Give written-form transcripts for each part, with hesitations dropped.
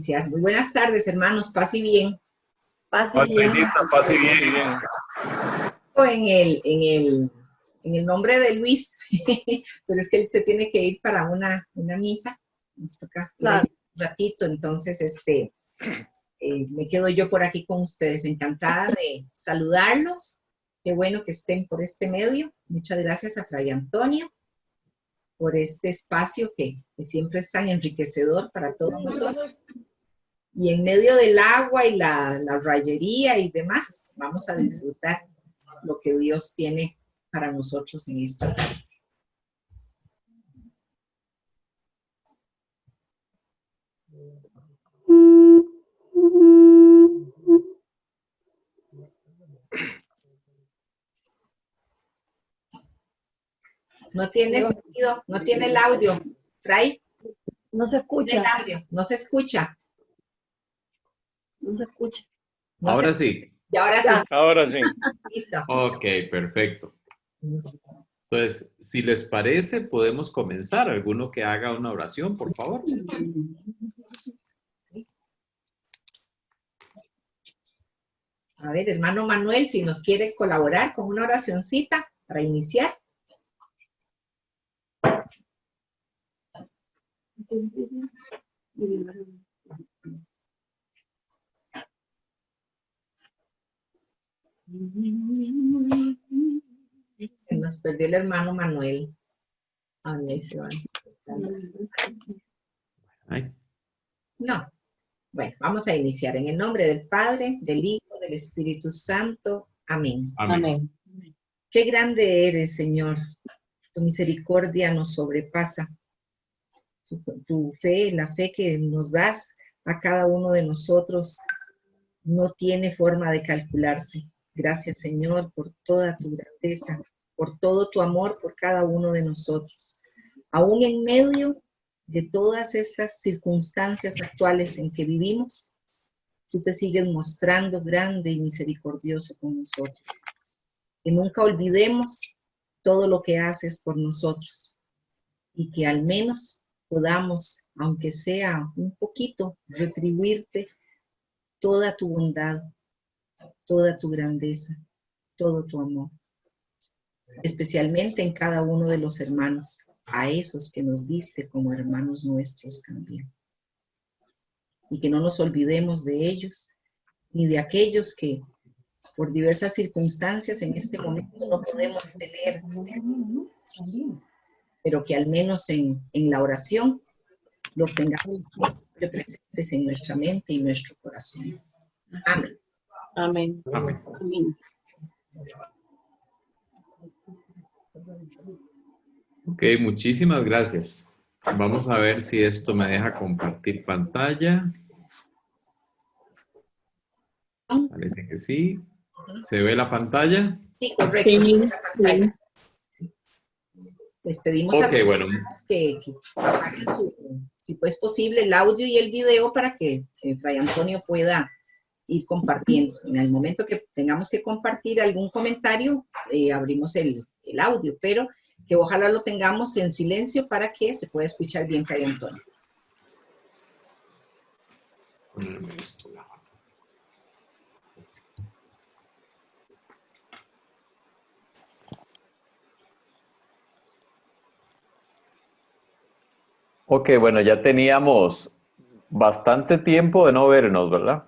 iniciar. Muy buenas tardes, hermanos. Paz y bien. Paz y bien. Paz y bien, bien. En el nombre de Luis, pero es que él se tiene que ir para una misa. Nos toca Claro. un ratito, entonces me quedo yo por aquí con ustedes. Encantada de saludarlos. Qué bueno que estén por este medio. Muchas gracias a Fray Antonio por este espacio que siempre es tan enriquecedor para todos nosotros. Y en medio del agua y la rayería y demás, vamos a disfrutar lo que Dios tiene para nosotros en esta tarde. No tiene sonido, no tiene el audio. Fray, No se escucha. el audio, no se escucha. No se escucha. No Ahora se- sí. Y ahora sí. Ahora sí. Listo. Ok, perfecto. Entonces, si les parece, podemos comenzar. ¿Alguno que haga una oración, por favor? A ver, hermano Manuel, si nos quiere colaborar con una oracioncita para iniciar. Se nos perdió el hermano Manuel. Ahí se van. Ay. No. Bueno, vamos a iniciar en el nombre del Padre, del Hijo, del Espíritu Santo. Amén. Amén. Qué grande eres, Señor. Tu misericordia nos sobrepasa. Tu fe, la fe que nos das a cada uno de nosotros, no tiene forma de calcularse. Gracias, Señor, por toda tu grandeza, por todo tu amor por cada uno de nosotros. Aún en medio de todas estas circunstancias actuales en que vivimos, tú te sigues mostrando grande y misericordioso con nosotros. Que nunca olvidemos todo lo que haces por nosotros y que al menos podamos, aunque sea un poquito, retribuirte toda tu bondad, toda tu grandeza, todo tu amor. Especialmente en cada uno de los hermanos, a esos que nos diste como hermanos nuestros también. Y que no nos olvidemos de ellos, ni de aquellos que por diversas circunstancias en este momento no podemos tener, pero que al menos en la oración los tengamos siempre presentes en nuestra mente y nuestro corazón. Amén. Amén. Amén. Amén. Ok, muchísimas gracias. Vamos a ver si esto me deja compartir pantalla. Parece que sí. ¿Se ve la pantalla? Sí, correcto. Sí, sí, la pantalla. sí. Les pedimos Ok, a los bueno. hermanos que apaguen si pues posible, el audio y el video para que Fray Antonio pueda ir compartiendo. En el momento que tengamos que compartir algún comentario, abrimos el audio, pero que ojalá lo tengamos en silencio para que se pueda escuchar bien Fray Antonio. Ponerme esto. Ok, bueno, ya teníamos bastante tiempo de no vernos, ¿verdad?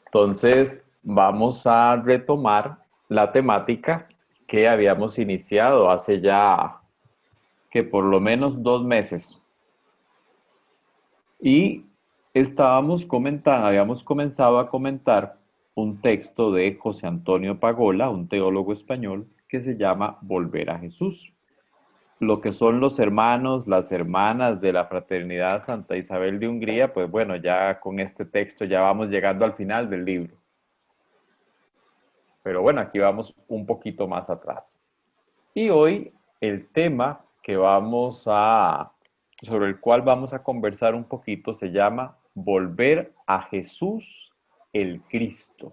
Entonces, vamos a retomar la temática que habíamos iniciado hace ya que por lo menos 2 meses. Y habíamos comenzado a comentar un texto de José Antonio Pagola, un teólogo español, que se llama Volver a Jesús. Lo que son los hermanos, las hermanas de la Fraternidad Santa Isabel de Hungría, pues bueno, ya con este texto ya vamos llegando al final del libro. Pero bueno, aquí vamos un poquito más atrás. Y hoy el tema sobre el cual vamos a conversar un poquito se llama Volver a Jesús el Cristo.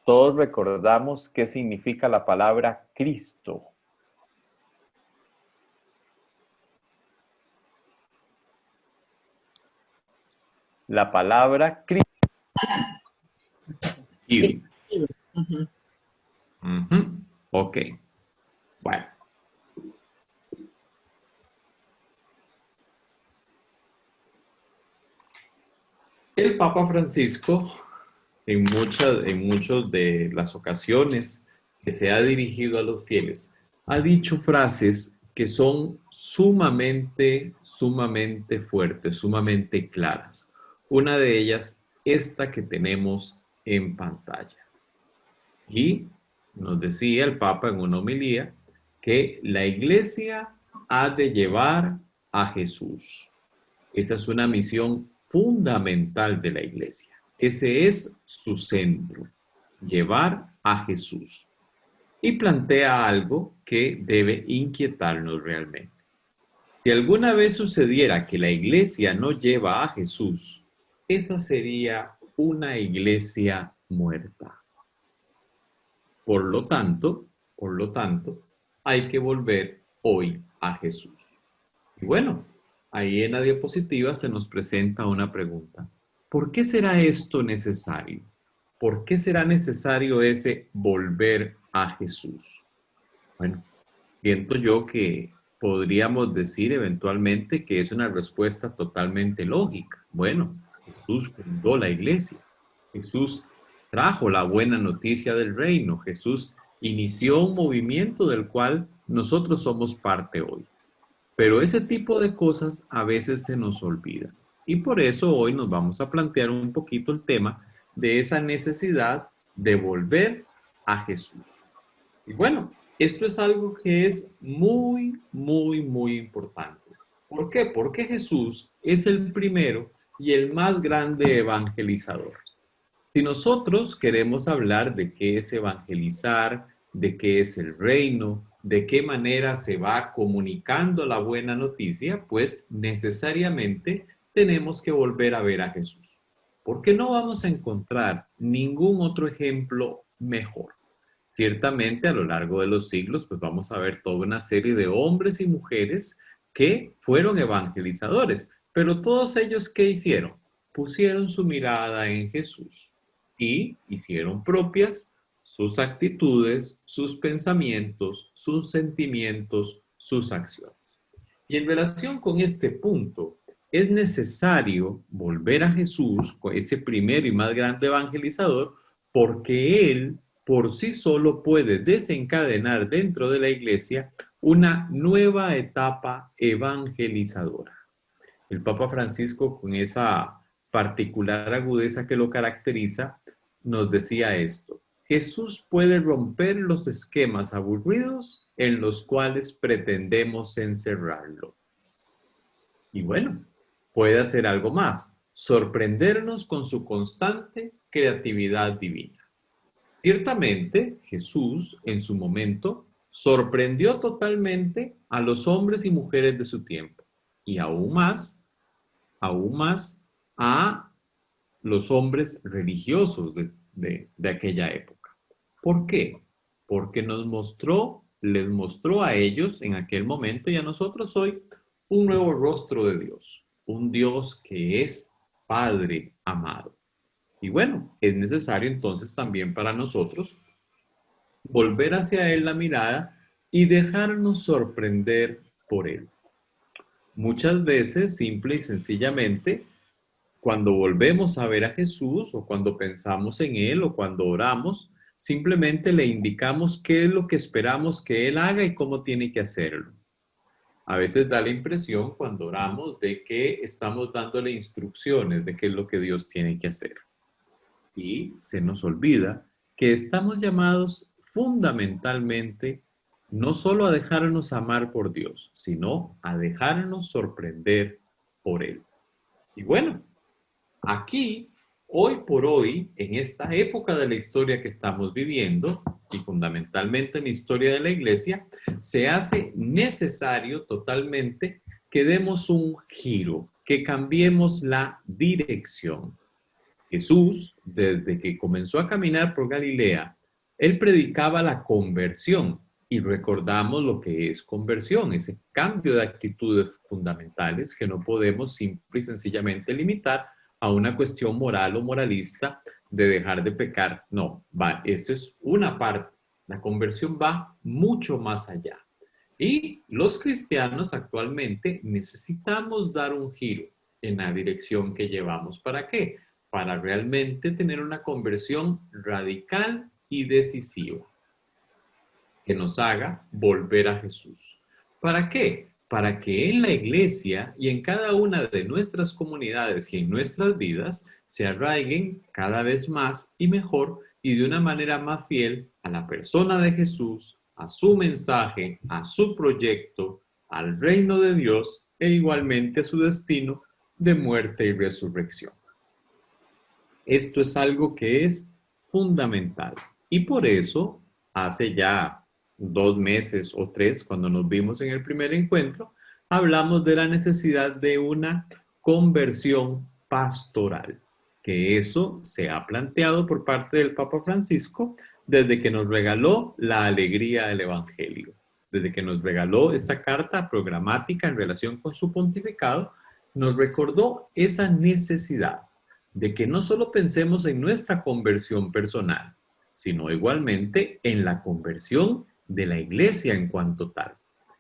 Todos recordamos qué significa la palabra Cristo. la palabra Cristo. Ujú. Ok. Bueno. El Papa Francisco, en muchas de las ocasiones que se ha dirigido a los fieles, ha dicho frases que son sumamente fuertes, sumamente claras. Una de ellas, esta que tenemos en pantalla. Y nos decía el Papa en una homilía que la Iglesia ha de llevar a Jesús. Esa es una misión fundamental de la Iglesia. Ese es su centro, llevar a Jesús. Y plantea algo que debe inquietarnos realmente. Si alguna vez sucediera que la Iglesia no lleva a Jesús, esa sería una iglesia muerta. Por lo tanto, hay que volver hoy a Jesús. Y bueno, ahí en la diapositiva se nos presenta una pregunta. ¿Por qué será esto necesario? ¿Por qué será necesario ese volver a Jesús? Bueno, siento yo que podríamos decir eventualmente que es una respuesta totalmente lógica. Bueno, Jesús fundó la iglesia. Jesús trajo la buena noticia del reino. Jesús inició un movimiento del cual nosotros somos parte hoy. Pero ese tipo de cosas a veces se nos olvidan. Y por eso hoy nos vamos a plantear un poquito el tema de esa necesidad de volver a Jesús. Y bueno, esto es algo que es muy importante. ¿Por qué? Porque Jesús es el primero y el más grande evangelizador. Si nosotros queremos hablar de qué es evangelizar, de qué es el reino, de qué manera se va comunicando la buena noticia, pues necesariamente tenemos que volver a ver a Jesús. Porque no vamos a encontrar ningún otro ejemplo mejor. Ciertamente a lo largo de los siglos, pues vamos a ver toda una serie de hombres y mujeres que fueron evangelizadores, pero todos ellos, ¿qué hicieron? Pusieron su mirada en Jesús y hicieron propias sus actitudes, sus pensamientos, sus sentimientos, sus acciones. Y en relación con este punto, es necesario volver a Jesús, ese primero y más grande evangelizador, porque Él por sí solo puede desencadenar dentro de la iglesia una nueva etapa evangelizadora. El Papa Francisco, con esa particular agudeza que lo caracteriza, nos decía esto: Jesús puede romper los esquemas aburridos en los cuales pretendemos encerrarlo. Y bueno, puede hacer algo más: sorprendernos con su constante creatividad divina. Ciertamente, Jesús, en su momento, sorprendió totalmente a los hombres y mujeres de su tiempo, y aún más a los hombres religiosos de aquella época. ¿Por qué? Porque les mostró a ellos en aquel momento y a nosotros hoy un nuevo rostro de Dios, un Dios que es Padre amado. Y bueno, es necesario entonces también para nosotros volver hacia Él la mirada y dejarnos sorprender por Él. Muchas veces, simple y sencillamente, cuando volvemos a ver a Jesús o cuando pensamos en Él o cuando oramos, simplemente le indicamos qué es lo que esperamos que Él haga y cómo tiene que hacerlo. A veces da la impresión cuando oramos de que estamos dándole instrucciones de qué es lo que Dios tiene que hacer. Y se nos olvida que estamos llamados fundamentalmente no solo a dejarnos amar por Dios, sino a dejarnos sorprender por Él. Y bueno, aquí, hoy por hoy, en esta época de la historia que estamos viviendo, y fundamentalmente en la historia de la iglesia, se hace necesario totalmente que demos un giro, que cambiemos la dirección. Jesús, desde que comenzó a caminar por Galilea, él predicaba la conversión y recordamos lo que es conversión, ese cambio de actitudes fundamentales que no podemos simple y sencillamente limitar a una cuestión moral o moralista de dejar de pecar. No, va, eso es una parte. La conversión va mucho más allá. Y los cristianos actualmente necesitamos dar un giro en la dirección que llevamos. ¿Para qué? Para realmente tener una conversión radical y decisiva que nos haga volver a Jesús. ¿Para qué? Para que en la iglesia y en cada una de nuestras comunidades y en nuestras vidas se arraiguen cada vez más y mejor y de una manera más fiel a la persona de Jesús, a su mensaje, a su proyecto, al reino de Dios e igualmente a su destino de muerte y resurrección. Esto es algo que es fundamental y por eso hace ya 2 meses o 3, cuando nos vimos en el primer encuentro, hablamos de la necesidad de una conversión pastoral, que eso se ha planteado por parte del Papa Francisco desde que nos regaló la alegría del Evangelio, desde que nos regaló esta carta programática en relación con su pontificado, nos recordó esa necesidad de que no solo pensemos en nuestra conversión personal, sino igualmente en la conversión de la iglesia en cuanto tal.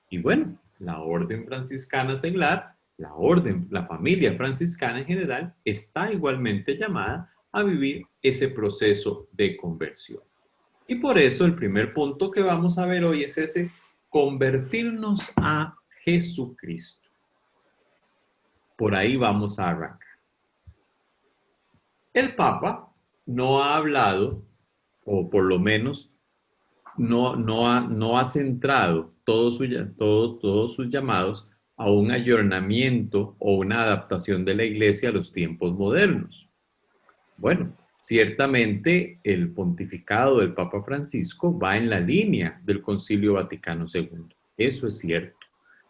Y bueno, la orden franciscana seglar, la familia franciscana en general, está igualmente llamada a vivir ese proceso de conversión. Y por eso el primer punto que vamos a ver hoy es ese convertirnos a Jesucristo. Por ahí vamos a arrancar. El Papa no ha hablado, o por lo menos no ha centrado todos sus llamados a un ayornamiento o una adaptación de la iglesia a los tiempos modernos. Bueno, ciertamente el pontificado del Papa Francisco va en la línea del Concilio Vaticano II. Eso es cierto.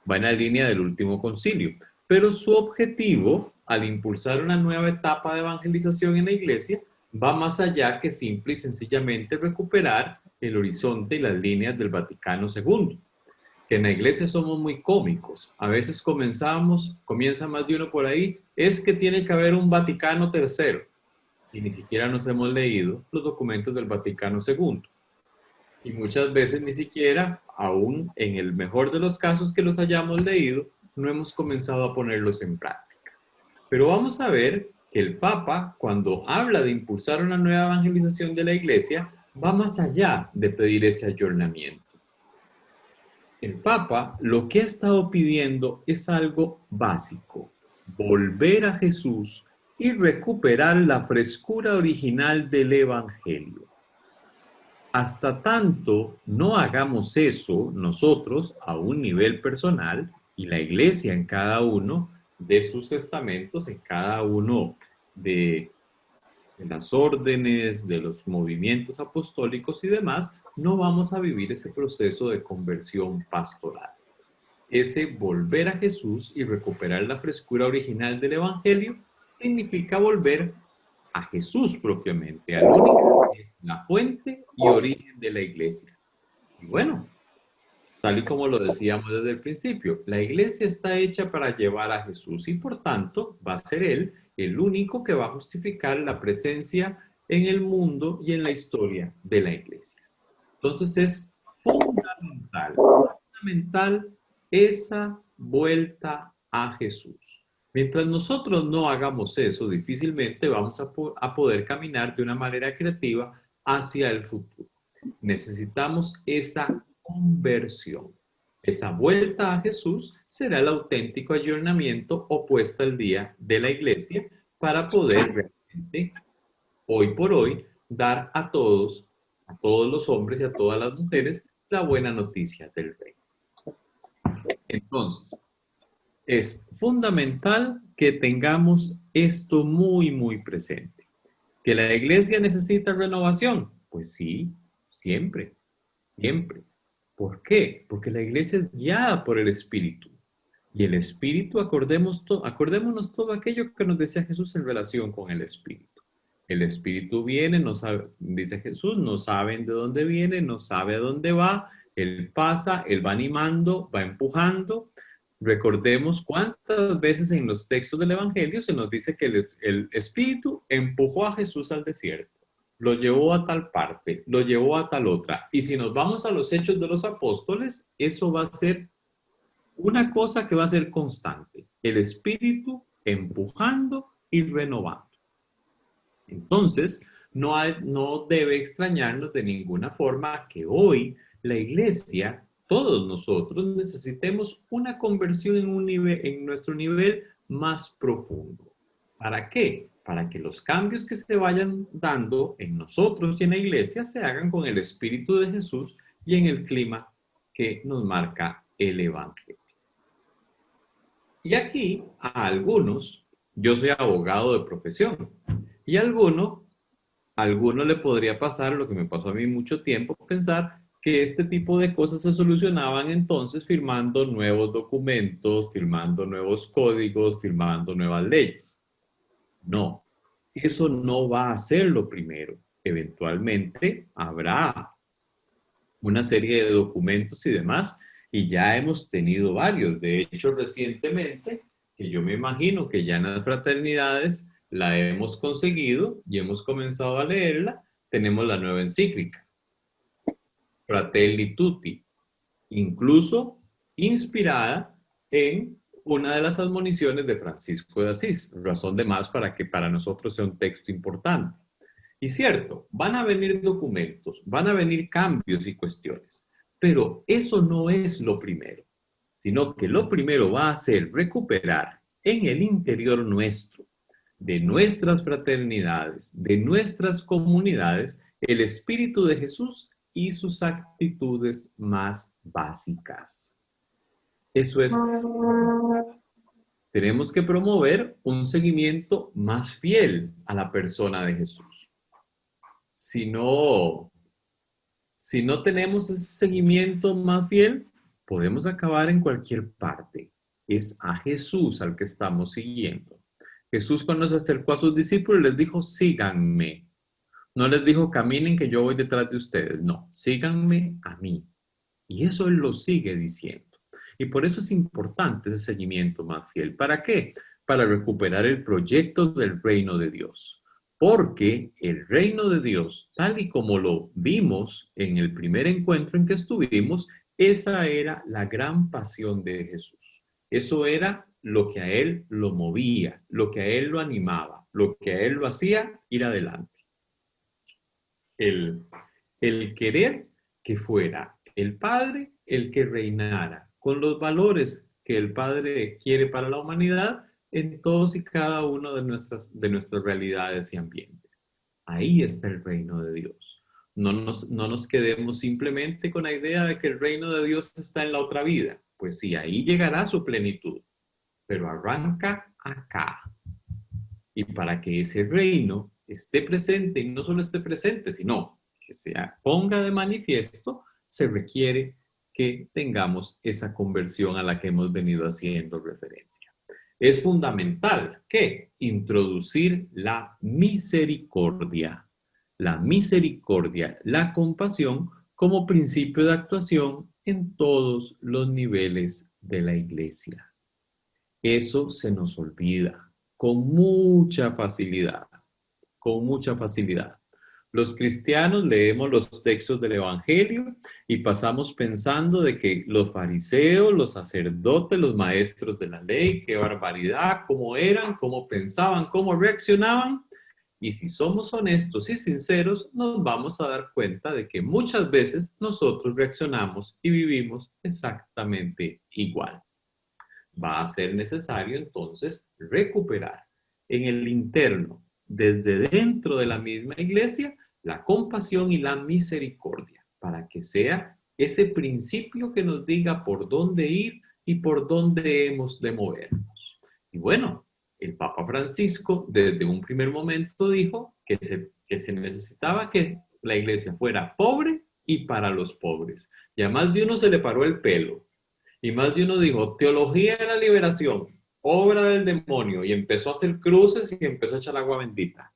Va en la línea del último concilio. Pero su objetivo, al impulsar una nueva etapa de evangelización en la iglesia, va más allá que simple y sencillamente recuperar el horizonte y las líneas del Vaticano II. Que en la iglesia somos muy cómicos. A veces comienza más de uno por ahí, es que tiene que haber un Vaticano III. Y ni siquiera nos hemos leído los documentos del Vaticano II. Y muchas veces ni siquiera, aún en el mejor de los casos que los hayamos leído, no hemos comenzado a ponerlos en práctica. Pero vamos a ver que el Papa, cuando habla de impulsar una nueva evangelización de la iglesia, va más allá de pedir ese ayornamiento. El Papa lo que ha estado pidiendo es algo básico: volver a Jesús y recuperar la frescura original del Evangelio. Hasta tanto no hagamos eso nosotros a un nivel personal y la iglesia en cada uno de sus estamentos, en cada uno de las órdenes, de los movimientos apostólicos y demás, no vamos a vivir ese proceso de conversión pastoral. Ese volver a Jesús y recuperar la frescura original del Evangelio significa volver a Jesús propiamente, al único que es la fuente y origen de la iglesia. Y bueno, tal y como lo decíamos desde el principio, la iglesia está hecha para llevar a Jesús y por tanto va a ser Él el único que va a justificar la presencia en el mundo y en la historia de la iglesia. Entonces es fundamental esa vuelta a Jesús. Mientras nosotros no hagamos eso, difícilmente vamos a poder caminar de una manera creativa hacia el futuro. Necesitamos esa conversión. Esa vuelta a Jesús será el auténtico ayornamiento o puesta al día de la iglesia para poder realmente, hoy por hoy, dar a todos los hombres y a todas las mujeres, la buena noticia del reino. Entonces, es fundamental que tengamos esto muy, muy presente. ¿Que la iglesia necesita renovación? Pues sí, siempre, siempre. ¿Por qué? Porque la iglesia es guiada por el Espíritu. Y el Espíritu, acordémonos todo aquello que nos decía Jesús en relación con el Espíritu. El Espíritu viene, no sabe, dice Jesús, no saben de dónde viene, no sabe a dónde va. Él pasa, Él va animando, va empujando, Recordemos cuántas veces en los textos del Evangelio se nos dice que el Espíritu empujó a Jesús al desierto, lo llevó a tal parte, lo llevó a tal otra. Y si nos vamos a los Hechos de los Apóstoles, eso va a ser una cosa que va a ser constante. El Espíritu empujando y renovando. Entonces, no debe extrañarnos de ninguna forma que hoy la iglesia, todos nosotros, necesitemos una conversión en nuestro nivel más profundo. ¿Para qué? Para que los cambios que se vayan dando en nosotros y en la iglesia se hagan con el Espíritu de Jesús y en el clima que nos marca el Evangelio. Y aquí a algunos, yo soy abogado de profesión, y a alguno le podría pasar lo que me pasó a mí mucho tiempo, pensar que este tipo de cosas se solucionaban entonces firmando nuevos documentos, firmando nuevos códigos, firmando nuevas leyes. No, eso no va a ser lo primero. Eventualmente habrá una serie de documentos y demás, y ya hemos tenido varios. De hecho, recientemente, que yo me imagino que ya en las fraternidades la hemos conseguido y hemos comenzado a leerla, tenemos la nueva encíclica, Fratelli Tutti, incluso inspirada en una de las admoniciones de Francisco de Asís, razón de más para que para nosotros sea un texto importante. Y cierto, van a venir documentos, van a venir cambios y cuestiones, pero eso no es lo primero, sino que lo primero va a ser recuperar en el interior nuestro, de nuestras fraternidades, de nuestras comunidades, el Espíritu de Jesús y sus actitudes más básicas. Eso es, tenemos que promover un seguimiento más fiel a la persona de Jesús. Si no tenemos ese seguimiento más fiel, podemos acabar en cualquier parte. Es a Jesús al que estamos siguiendo. Jesús, cuando se acercó a sus discípulos, les dijo, síganme. No les dijo, caminen que yo voy detrás de ustedes. No, síganme a mí. Y eso Él lo sigue diciendo. Y por eso es importante ese seguimiento más fiel. ¿Para qué? Para recuperar el proyecto del reino de Dios. Porque el reino de Dios, tal y como lo vimos en el primer encuentro en que estuvimos, esa era la gran pasión de Jesús. Eso era lo que a Él lo movía, lo que a Él lo animaba, lo que a Él lo hacía ir adelante. El querer que fuera el Padre el que reinara con los valores que el Padre quiere para la humanidad en todos y cada uno de nuestras realidades y ambientes. Ahí está el reino de Dios. No nos quedemos simplemente con la idea de que el reino de Dios está en la otra vida. Pues sí, ahí llegará su plenitud, pero arranca acá. Y para que ese reino esté presente, y no solo esté presente, sino que se ponga de manifiesto, se requiere que tengamos esa conversión a la que hemos venido haciendo referencia. Es fundamental que introducir la misericordia, la compasión como principio de actuación en todos los niveles de la iglesia. Eso se nos olvida con mucha facilidad, con mucha facilidad. Los cristianos leemos los textos del Evangelio y pasamos pensando de que los fariseos, los sacerdotes, los maestros de la ley, qué barbaridad, cómo eran, cómo pensaban, cómo reaccionaban. Y si somos honestos y sinceros, nos vamos a dar cuenta de que muchas veces nosotros reaccionamos y vivimos exactamente igual. Va a ser necesario entonces recuperar en el interno, desde dentro de la misma iglesia, la compasión y la misericordia, para que sea ese principio que nos diga por dónde ir y por dónde hemos de movernos. Y bueno, el Papa Francisco desde un primer momento dijo que se necesitaba que la iglesia fuera pobre y para los pobres. Y a más de uno se le paró el pelo. Y más de uno dijo, teología de la liberación, obra del demonio, y empezó a hacer cruces y empezó a echar agua bendita.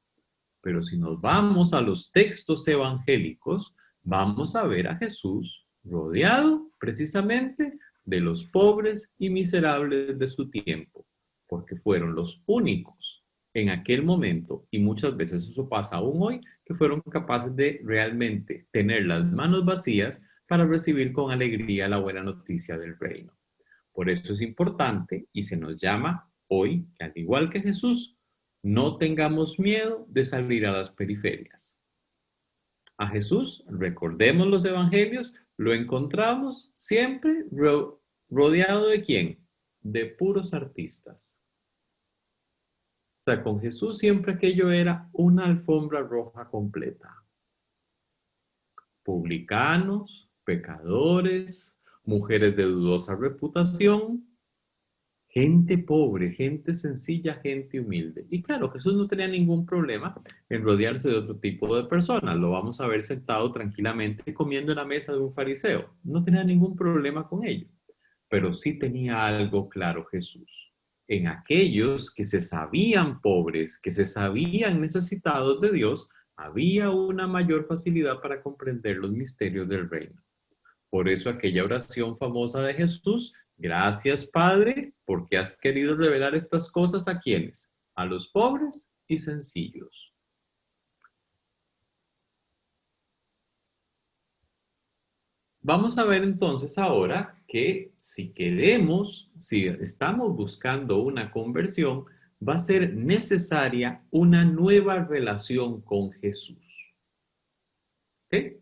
Pero si nos vamos a los textos evangélicos, vamos a ver a Jesús rodeado precisamente de los pobres y miserables de su tiempo, porque fueron los únicos en aquel momento, y muchas veces eso pasa aún hoy, que fueron capaces de realmente tener las manos vacías para recibir con alegría la buena noticia del reino. Por eso es importante y se nos llama hoy, que al igual que Jesús, no tengamos miedo de salir a las periferias. A Jesús, recordemos los evangelios, lo encontramos siempre rodeado ¿de quién? De puros artistas. O sea, con Jesús siempre aquello era una alfombra roja completa. Publicanos, pecadores, mujeres de dudosa reputación, gente pobre, gente sencilla, gente humilde. Y claro, Jesús no tenía ningún problema en rodearse de otro tipo de personas. Lo vamos a ver sentado tranquilamente comiendo en la mesa de un fariseo. No tenía ningún problema con ello. Pero sí tenía algo claro Jesús. En aquellos que se sabían pobres, que se sabían necesitados de Dios, había una mayor facilidad para comprender los misterios del reino. Por eso aquella oración famosa de Jesús: gracias, Padre, porque has querido revelar estas cosas ¿a quiénes? A los pobres y sencillos. Vamos a ver entonces ahora que si estamos buscando una conversión, va a ser necesaria una nueva relación con Jesús. ¿Ok?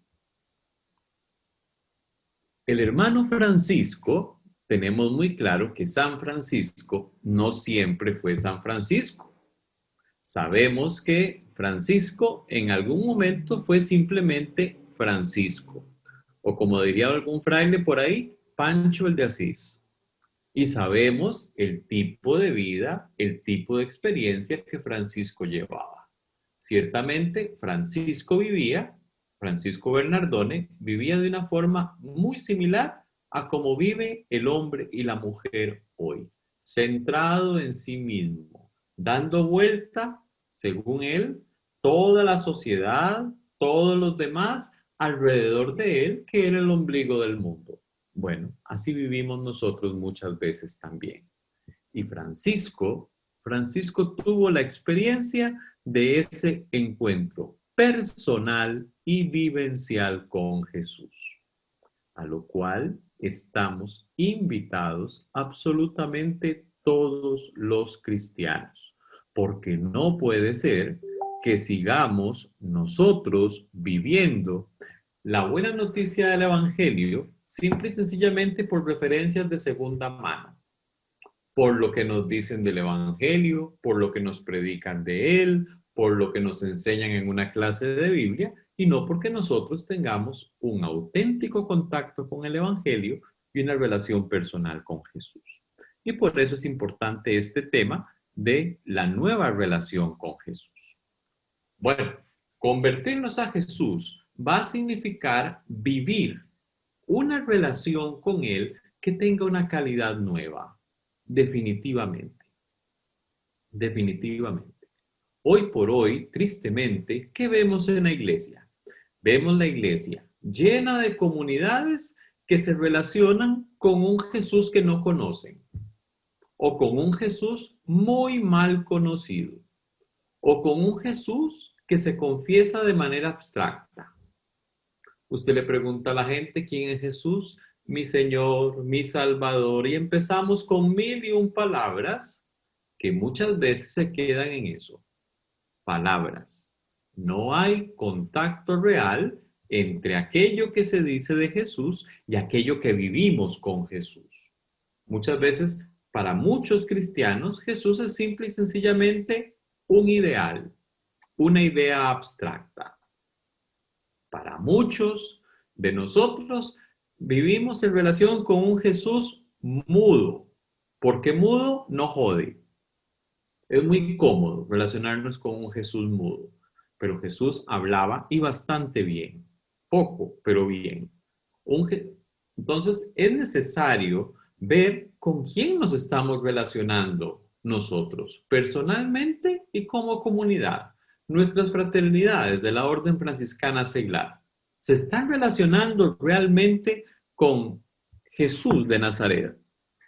El hermano Francisco, tenemos muy claro que San Francisco no siempre fue San Francisco. Sabemos que Francisco en algún momento fue simplemente Francisco, o como diría algún fraile por ahí, Pancho el de Asís. Y sabemos el tipo de vida, el tipo de experiencia que Francisco llevaba. Ciertamente, Francisco Bernardone vivía de una forma muy similar a como vive el hombre y la mujer hoy, centrado en sí mismo, dando vuelta, según él, toda la sociedad, todos los demás alrededor de él, que era el ombligo del mundo. Bueno, así vivimos nosotros muchas veces también. Y Francisco tuvo la experiencia de ese encuentro personal y vivencial con Jesús, a lo cual estamos invitados absolutamente todos los cristianos, porque no puede ser que sigamos nosotros viviendo la buena noticia del Evangelio simple y sencillamente por referencias de segunda mano, por lo que nos dicen del Evangelio, por lo que nos predican de él, por lo que nos enseñan en una clase de Biblia, y no porque nosotros tengamos un auténtico contacto con el Evangelio y una relación personal con Jesús. Y por eso es importante este tema de la nueva relación con Jesús. Bueno, convertirnos a Jesús va a significar vivir una relación con Él que tenga una calidad nueva. Definitivamente. Definitivamente. Hoy por hoy, tristemente, ¿qué vemos en la iglesia? Vemos la iglesia llena de comunidades que se relacionan con un Jesús que no conocen, o con un Jesús muy mal conocido, o con un Jesús que se confiesa de manera abstracta. Usted le pregunta a la gente quién es Jesús, mi Señor, mi Salvador, y empezamos con 1001 palabras que muchas veces se quedan en eso. Palabras. No hay contacto real entre aquello que se dice de Jesús y aquello que vivimos con Jesús. Muchas veces, para muchos cristianos, Jesús es simple y sencillamente un ideal, una idea abstracta. Para muchos de nosotros, vivimos en relación con un Jesús mudo, porque mudo no jode. Es muy cómodo relacionarnos con un Jesús mudo, pero Jesús hablaba y bastante bien, poco, pero bien. Entonces es necesario ver con quién nos estamos relacionando nosotros, personalmente y como comunidad. Nuestras fraternidades de la Orden Franciscana Seglar, ¿se están relacionando realmente con Jesús de Nazaret?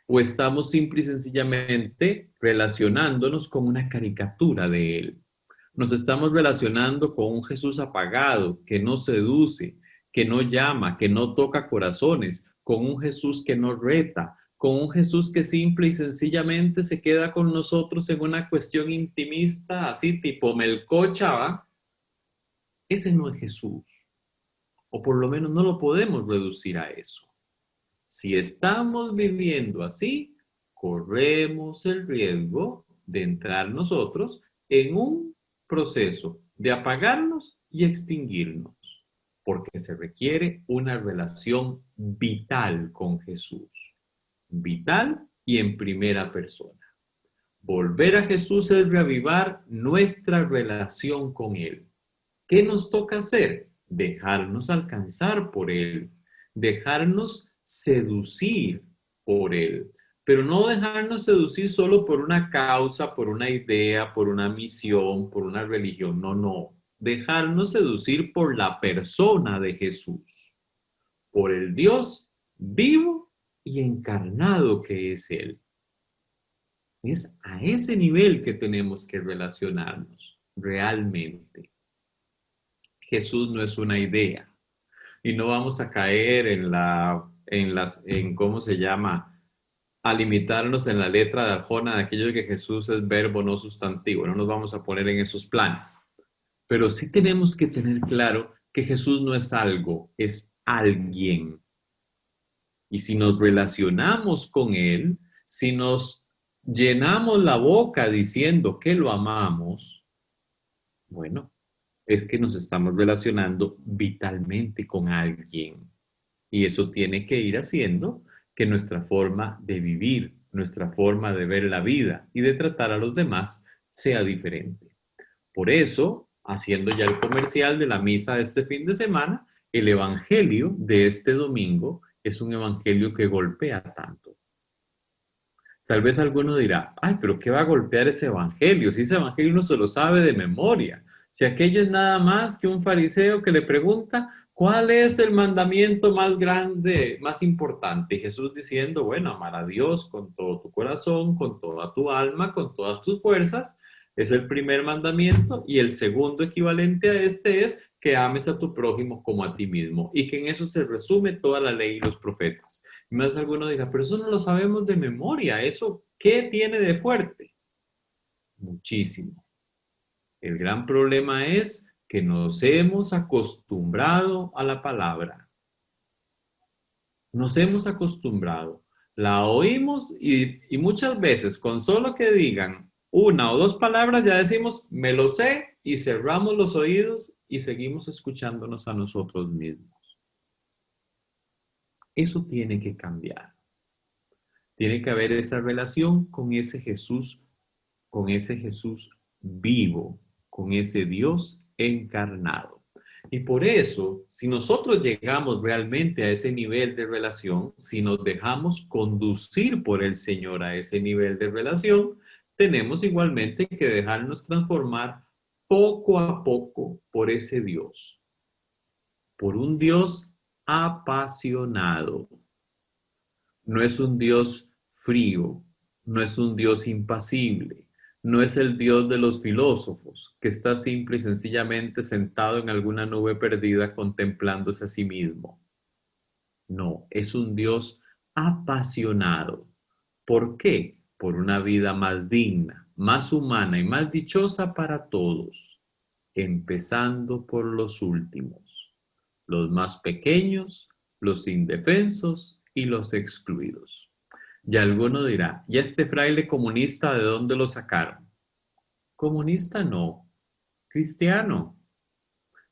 ¿O estamos simple y sencillamente relacionándonos con una caricatura de Él? Nos estamos relacionando con un Jesús apagado, que no seduce, que no llama, que no toca corazones, con un Jesús que no reta, con un Jesús que simple y sencillamente se queda con nosotros en una cuestión intimista, así tipo melcocha, ¿va? Ese no es Jesús, o por lo menos no lo podemos reducir a eso. Si estamos viviendo así, corremos el riesgo de entrar nosotros en un proceso de apagarnos y extinguirnos, porque se requiere una relación vital con Jesús, vital y en primera persona. Volver a Jesús es reavivar nuestra relación con Él. ¿Qué nos toca hacer? Dejarnos alcanzar por Él, dejarnos seducir por Él, pero no dejarnos seducir solo por una causa, por una idea, por una misión, por una religión. No, no. Dejarnos seducir por la persona de Jesús, por el Dios vivo y encarnado que es Él. Es a ese nivel que tenemos que relacionarnos realmente. Jesús no es una idea y no vamos a caer en ¿cómo se llama? A limitarnos en la letra de Arjona de aquello de que Jesús es verbo, no sustantivo. No nos vamos a poner en esos planes. Pero sí tenemos que tener claro que Jesús no es algo, es alguien. Y si nos relacionamos con Él, si nos llenamos la boca diciendo que lo amamos, bueno, es que nos estamos relacionando vitalmente con alguien. Y eso tiene que ir haciendo que nuestra forma de vivir, nuestra forma de ver la vida y de tratar a los demás sea diferente. Por eso, haciendo ya el comercial de la misa de este fin de semana, el evangelio de este domingo es un evangelio que golpea tanto. Tal vez alguno dirá, ay, pero ¿qué va a golpear ese evangelio? Si ese evangelio uno se lo sabe de memoria. Si aquello es nada más que un fariseo que le pregunta, ¿cuál es el mandamiento más grande, más importante? Y Jesús diciendo, bueno, amar a Dios con todo tu corazón, con toda tu alma, con todas tus fuerzas, es el primer mandamiento. Y el segundo equivalente a este es que ames a tu prójimo como a ti mismo. Y que en eso se resume toda la ley y los profetas. Y más alguno diga, pero eso no lo sabemos de memoria. ¿Eso qué tiene de fuerte? Muchísimo. El gran problema es que nos hemos acostumbrado a la palabra. Nos hemos acostumbrado. La oímos y muchas veces con solo que digan una o dos palabras ya decimos, me lo sé, y cerramos los oídos y seguimos escuchándonos a nosotros mismos. Eso tiene que cambiar. Tiene que haber esa relación con ese Jesús vivo, con ese Dios encarnado. Y por eso, si nosotros llegamos realmente a ese nivel de relación, si nos dejamos conducir por el Señor a ese nivel de relación, tenemos igualmente que dejarnos transformar poco a poco por ese Dios, por un Dios apasionado. No es un Dios frío, no es un Dios impasible, no es el Dios de los filósofos, que está simple y sencillamente sentado en alguna nube perdida contemplándose a sí mismo. No, es un Dios apasionado. ¿Por qué? Por una vida más digna, más humana y más dichosa para todos, empezando por los últimos, los más pequeños, los indefensos y los excluidos. Y alguno dirá, ¿y este fraile comunista de dónde lo sacaron? Comunista no, cristiano.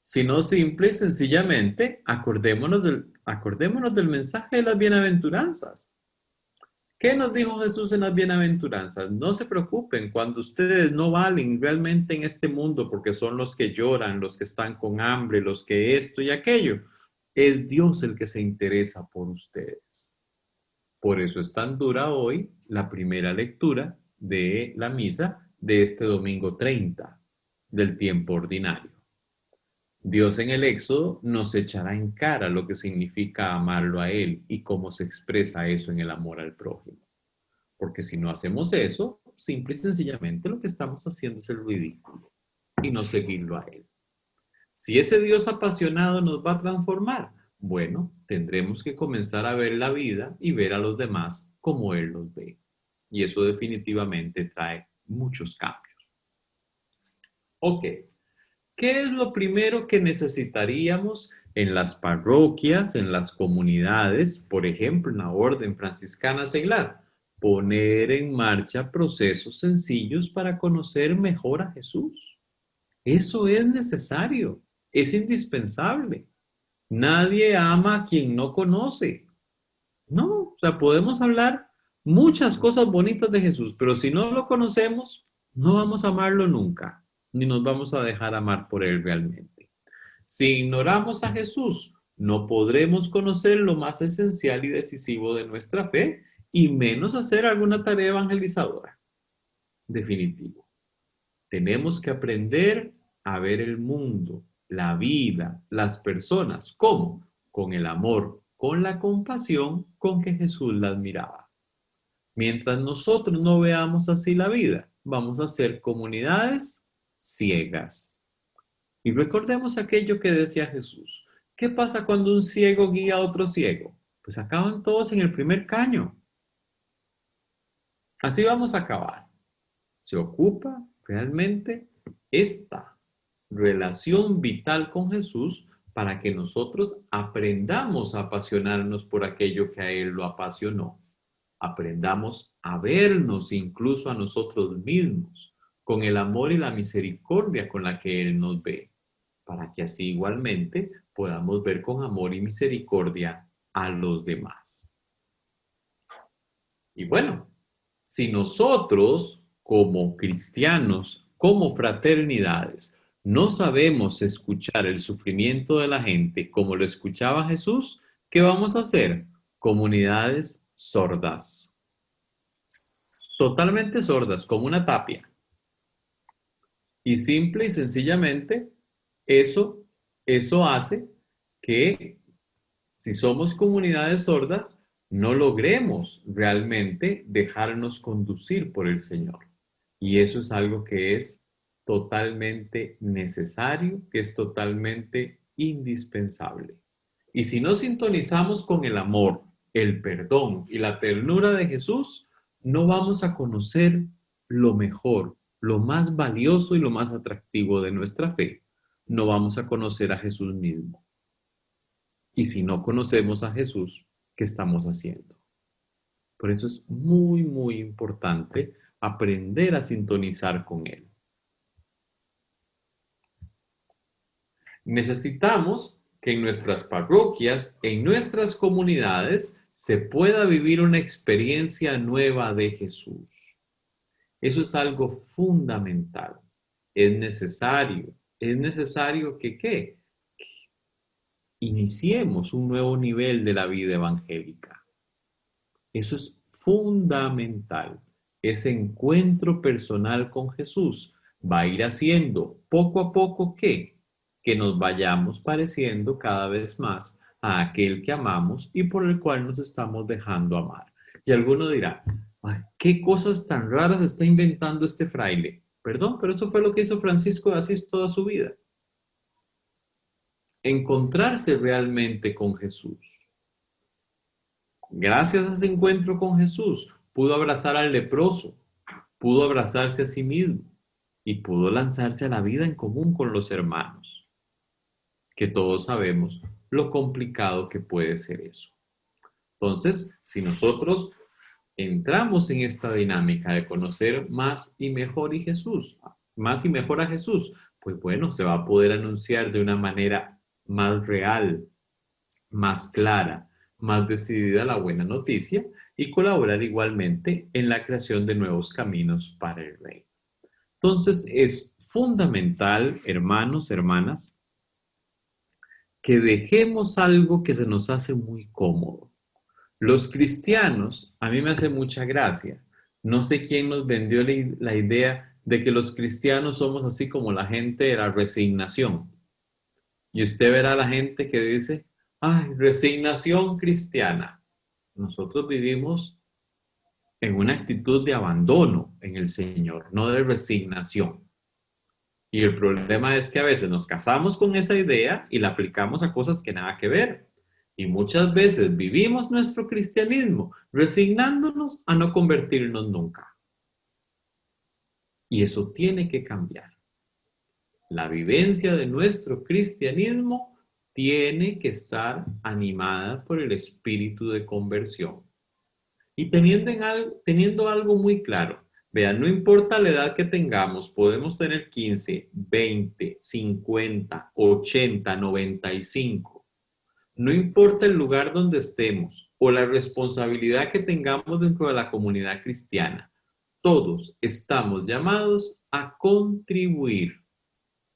Sino simple y sencillamente acordémonos del mensaje de las bienaventuranzas. ¿Qué nos dijo Jesús en las bienaventuranzas? No se preocupen cuando ustedes no valen realmente en este mundo porque son los que lloran, los que están con hambre, los que esto y aquello. Es Dios el que se interesa por ustedes. Por eso es tan dura hoy la primera lectura de la misa de este domingo 30 del tiempo ordinario. Dios en el Éxodo nos echará en cara lo que significa amarlo a Él y cómo se expresa eso en el amor al prójimo. Porque si no hacemos eso, simple y sencillamente lo que estamos haciendo es el ridículo y no seguirlo a Él. Si ese Dios apasionado nos va a transformar, bueno, tendremos que comenzar a ver la vida y ver a los demás como Él los ve. Y eso definitivamente trae muchos cambios. Ok, ¿qué es lo primero que necesitaríamos en las parroquias, en las comunidades, por ejemplo, en la Orden Franciscana Seglar? Poner en marcha procesos sencillos para conocer mejor a Jesús. Eso es necesario, es indispensable. Nadie ama a quien no conoce. No, o sea, podemos hablar muchas cosas bonitas de Jesús, pero si no lo conocemos, no vamos a amarlo nunca, ni nos vamos a dejar amar por Él realmente. Si ignoramos a Jesús, no podremos conocer lo más esencial y decisivo de nuestra fe, y menos hacer alguna tarea evangelizadora. Definitivo. Tenemos que aprender a ver el mundo, la vida, las personas. ¿Cómo? Con el amor, con la compasión con que Jesús las miraba. Mientras nosotros no veamos así la vida, vamos a ser comunidades ciegas. Y recordemos aquello que decía Jesús. ¿Qué pasa cuando un ciego guía a otro ciego? Pues acaban todos en el primer caño. Así vamos a acabar. Se ocupa realmente esta relación vital con Jesús para que nosotros aprendamos a apasionarnos por aquello que a Él lo apasionó. Aprendamos a vernos incluso a nosotros mismos con el amor y la misericordia con la que Él nos ve, para que así igualmente podamos ver con amor y misericordia a los demás. Y bueno, si nosotros como cristianos, como fraternidades, no sabemos escuchar el sufrimiento de la gente como lo escuchaba Jesús, ¿qué vamos a hacer? Comunidades sordas. Totalmente sordas, como una tapia. Y simple y sencillamente, eso hace que si somos comunidades sordas, no logremos realmente dejarnos conducir por el Señor. Y eso es algo que es totalmente necesario, que es totalmente indispensable. Y si no sintonizamos con el amor, el perdón y la ternura de Jesús, no vamos a conocer lo mejor, lo más valioso y lo más atractivo de nuestra fe. No vamos a conocer a Jesús mismo. Y si no conocemos a Jesús, ¿qué estamos haciendo? Por eso es muy, muy importante aprender a sintonizar con Él. Necesitamos que en nuestras parroquias, en nuestras comunidades, se pueda vivir una experiencia nueva de Jesús. Eso es algo fundamental. Es necesario que ¿qué? Iniciemos un nuevo nivel de la vida evangélica. Eso es fundamental. Ese encuentro personal con Jesús va a ir haciendo poco a poco ¿qué? Que nos vayamos pareciendo cada vez más a aquel que amamos y por el cual nos estamos dejando amar. Y alguno dirá, ay, ¿qué cosas tan raras está inventando este fraile? Perdón, pero eso fue lo que hizo Francisco de Asís toda su vida. Encontrarse realmente con Jesús. Gracias a ese encuentro con Jesús, pudo abrazar al leproso, pudo abrazarse a sí mismo y pudo lanzarse a la vida en común con los hermanos, que todos sabemos lo complicado que puede ser eso. Entonces, si nosotros entramos en esta dinámica de conocer más y mejor a Jesús, pues bueno, se va a poder anunciar de una manera más real, más clara, más decidida la buena noticia y colaborar igualmente en la creación de nuevos caminos para el reino. Entonces es fundamental, hermanos, hermanas, que dejemos algo que se nos hace muy cómodo. Los cristianos, a mí me hace mucha gracia, no sé quién nos vendió la idea de que los cristianos somos así como la gente de la resignación. Y usted verá a la gente que dice, ay, resignación cristiana. Nosotros vivimos en una actitud de abandono en el Señor, no de resignación. Y el problema es que a veces nos casamos con esa idea y la aplicamos a cosas que nada que ver. Y muchas veces vivimos nuestro cristianismo resignándonos a no convertirnos nunca. Y eso tiene que cambiar. La vivencia de nuestro cristianismo tiene que estar animada por el espíritu de conversión. Y teniendo algo muy claro, vean, no importa la edad que tengamos, podemos tener 15, 20, 50, 80, 95. No importa el lugar donde estemos o la responsabilidad que tengamos dentro de la comunidad cristiana, todos estamos llamados a contribuir.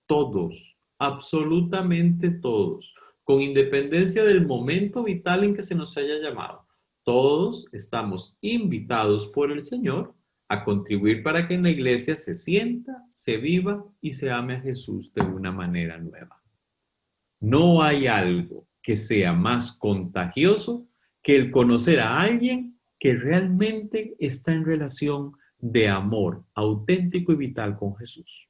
Todos, absolutamente todos, con independencia del momento vital en que se nos haya llamado. Todos estamos invitados por el Señor a contribuir para que en la iglesia se sienta, se viva y se ame a Jesús de una manera nueva. No hay algo que sea más contagioso que el conocer a alguien que realmente está en relación de amor auténtico y vital con Jesús.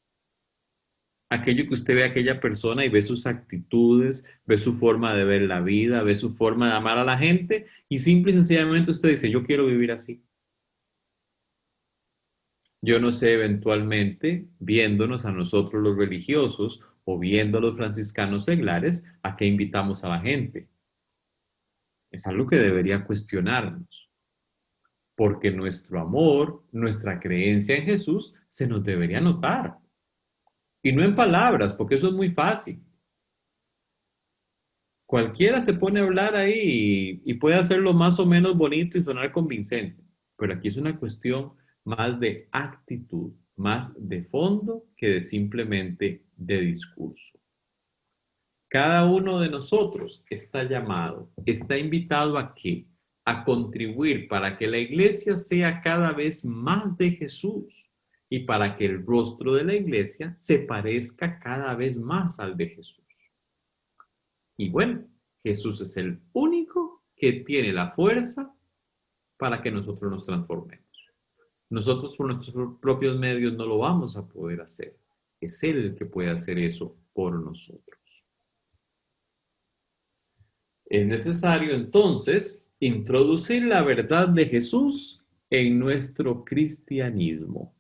Aquello que usted ve a aquella persona y ve sus actitudes, ve su forma de ver la vida, ve su forma de amar a la gente y simple y sencillamente usted dice, yo quiero vivir así. Yo no sé, eventualmente, viéndonos a nosotros los religiosos o viendo a los franciscanos seglares, a qué invitamos a la gente. Es algo que debería cuestionarnos, porque nuestro amor, nuestra creencia en Jesús se nos debería notar. Y no en palabras, porque eso es muy fácil. Cualquiera se pone a hablar ahí y puede hacerlo más o menos bonito y sonar convincente. Pero aquí es una cuestión más de actitud, más de fondo que de simplemente de discurso. Cada uno de nosotros está llamado, está invitado ¿a qué? A contribuir para que la iglesia sea cada vez más de Jesús y para que el rostro de la iglesia se parezca cada vez más al de Jesús. Y bueno, Jesús es el único que tiene la fuerza para que nosotros nos transformemos. Nosotros por nuestros propios medios no lo vamos a poder hacer. Es Él el que puede hacer eso por nosotros. Es necesario entonces introducir la verdad de Jesús en nuestro cristianismo.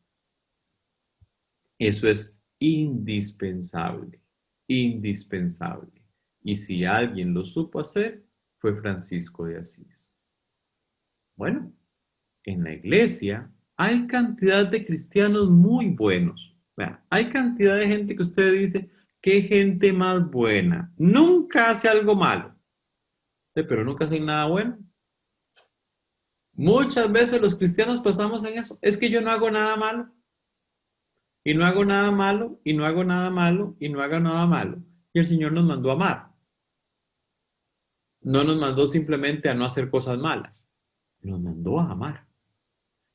Eso es indispensable, indispensable. Y si alguien lo supo hacer, fue Francisco de Asís. Bueno, en la iglesia hay cantidad de cristianos muy buenos. Vean, hay cantidad de gente que usted dice, qué gente más buena. Nunca hace algo malo, pero nunca hacen nada bueno. Muchas veces los cristianos pasamos en eso. Es que yo no hago nada malo. Y no hago nada malo, y no hago nada malo, y no hago nada malo. Y el Señor nos mandó a amar. No nos mandó simplemente a no hacer cosas malas. Nos mandó a amar.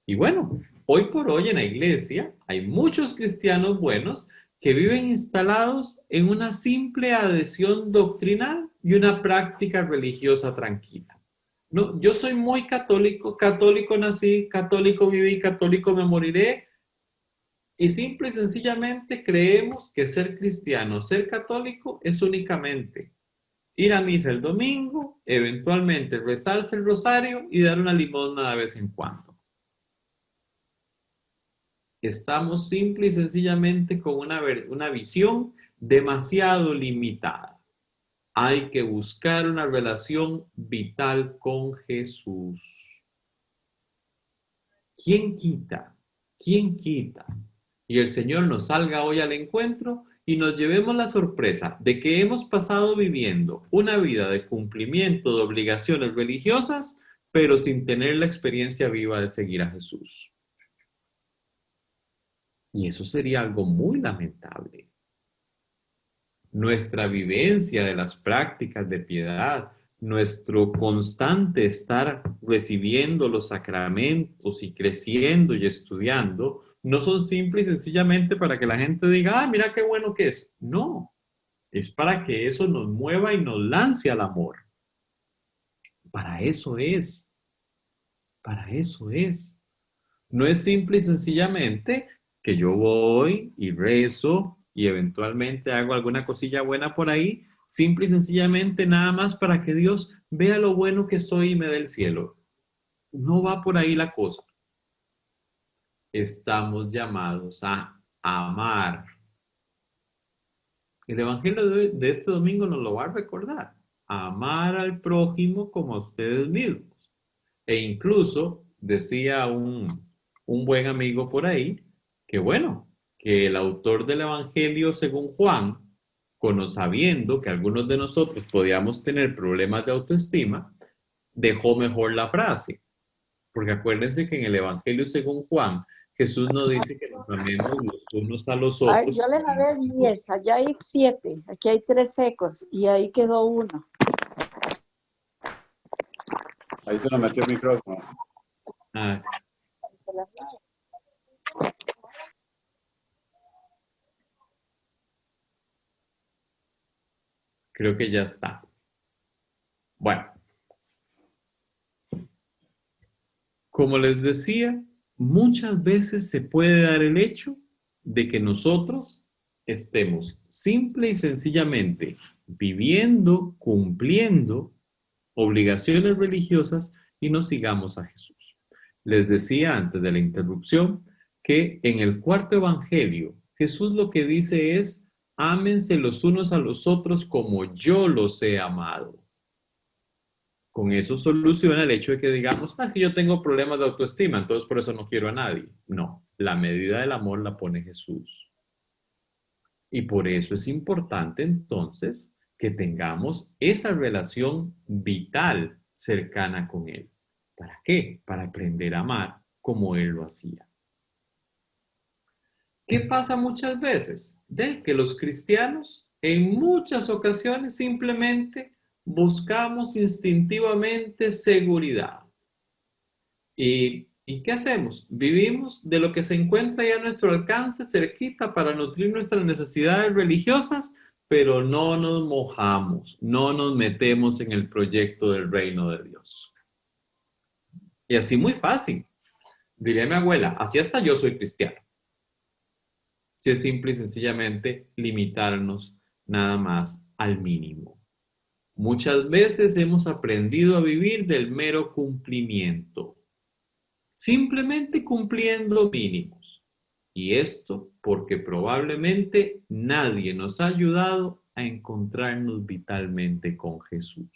Y bueno, hoy por hoy en la iglesia hay muchos cristianos buenos que viven instalados en una simple adhesión doctrinal y una práctica religiosa tranquila. No, yo soy muy católico, católico nací, católico viví, católico me moriré. Y simple y sencillamente creemos que ser cristiano, ser católico es únicamente ir a misa el domingo, eventualmente rezarse el rosario y dar una limosna de vez en cuando. Estamos simple y sencillamente con una visión demasiado limitada. Hay que buscar una relación vital con Jesús. ¿Quién quita? ¿Quién quita? Y el Señor nos salga hoy al encuentro y nos llevemos la sorpresa de que hemos pasado viviendo una vida de cumplimiento de obligaciones religiosas, pero sin tener la experiencia viva de seguir a Jesús. Y eso sería algo muy lamentable. Nuestra vivencia de las prácticas de piedad, nuestro constante estar recibiendo los sacramentos y creciendo y estudiando, no son simples y sencillamente para que la gente diga, ah, mira qué bueno que es. No. Es para que eso nos mueva y nos lance al amor. Para eso es. Para eso es. No es simple y sencillamente que yo voy y rezo y eventualmente hago alguna cosilla buena por ahí, simple y sencillamente nada más para que Dios vea lo bueno que soy y me dé el cielo. No va por ahí la cosa. Estamos llamados a amar. El Evangelio de este domingo nos lo va a recordar. Amar al prójimo como a ustedes mismos. E incluso decía un buen amigo por ahí que bueno, que el autor del Evangelio según Juan, sabiendo que algunos de nosotros podíamos tener problemas de autoestima, dejó mejor la frase. Porque acuérdense que en el Evangelio según Juan, Jesús nos dice que nos amemos los unos a los Ay, otros. yo les había 10, allá hay 7, aquí hay 3 secos y ahí quedó uno. Ahí se nos metió el micrófono. Ah, creo que ya está. Bueno, como les decía, muchas veces se puede dar el hecho de que nosotros estemos simple y sencillamente viviendo, cumpliendo obligaciones religiosas y no sigamos a Jesús. Les decía antes de la interrupción que en el cuarto evangelio Jesús lo que dice es: ámense los unos a los otros como yo los he amado. Con eso soluciona el hecho de que digamos, es que yo tengo problemas de autoestima, entonces por eso no quiero a nadie. No, la medida del amor la pone Jesús. Y por eso es importante entonces que tengamos esa relación vital cercana con Él. ¿Para qué? Para aprender a amar como Él lo hacía. ¿Qué pasa muchas veces? De que los cristianos en muchas ocasiones simplemente buscamos instintivamente seguridad. ¿Y qué hacemos? Vivimos de lo que se encuentra ya a nuestro alcance, cerquita, para nutrir nuestras necesidades religiosas, pero no nos mojamos, no nos metemos en el proyecto del reino de Dios. Y así muy fácil. Diría mi abuela, así hasta yo soy cristiano. Si es simple y sencillamente limitarnos nada más al mínimo. Muchas veces hemos aprendido a vivir del mero cumplimiento, simplemente cumpliendo mínimos. Y esto porque probablemente nadie nos ha ayudado a encontrarnos vitalmente con Jesús.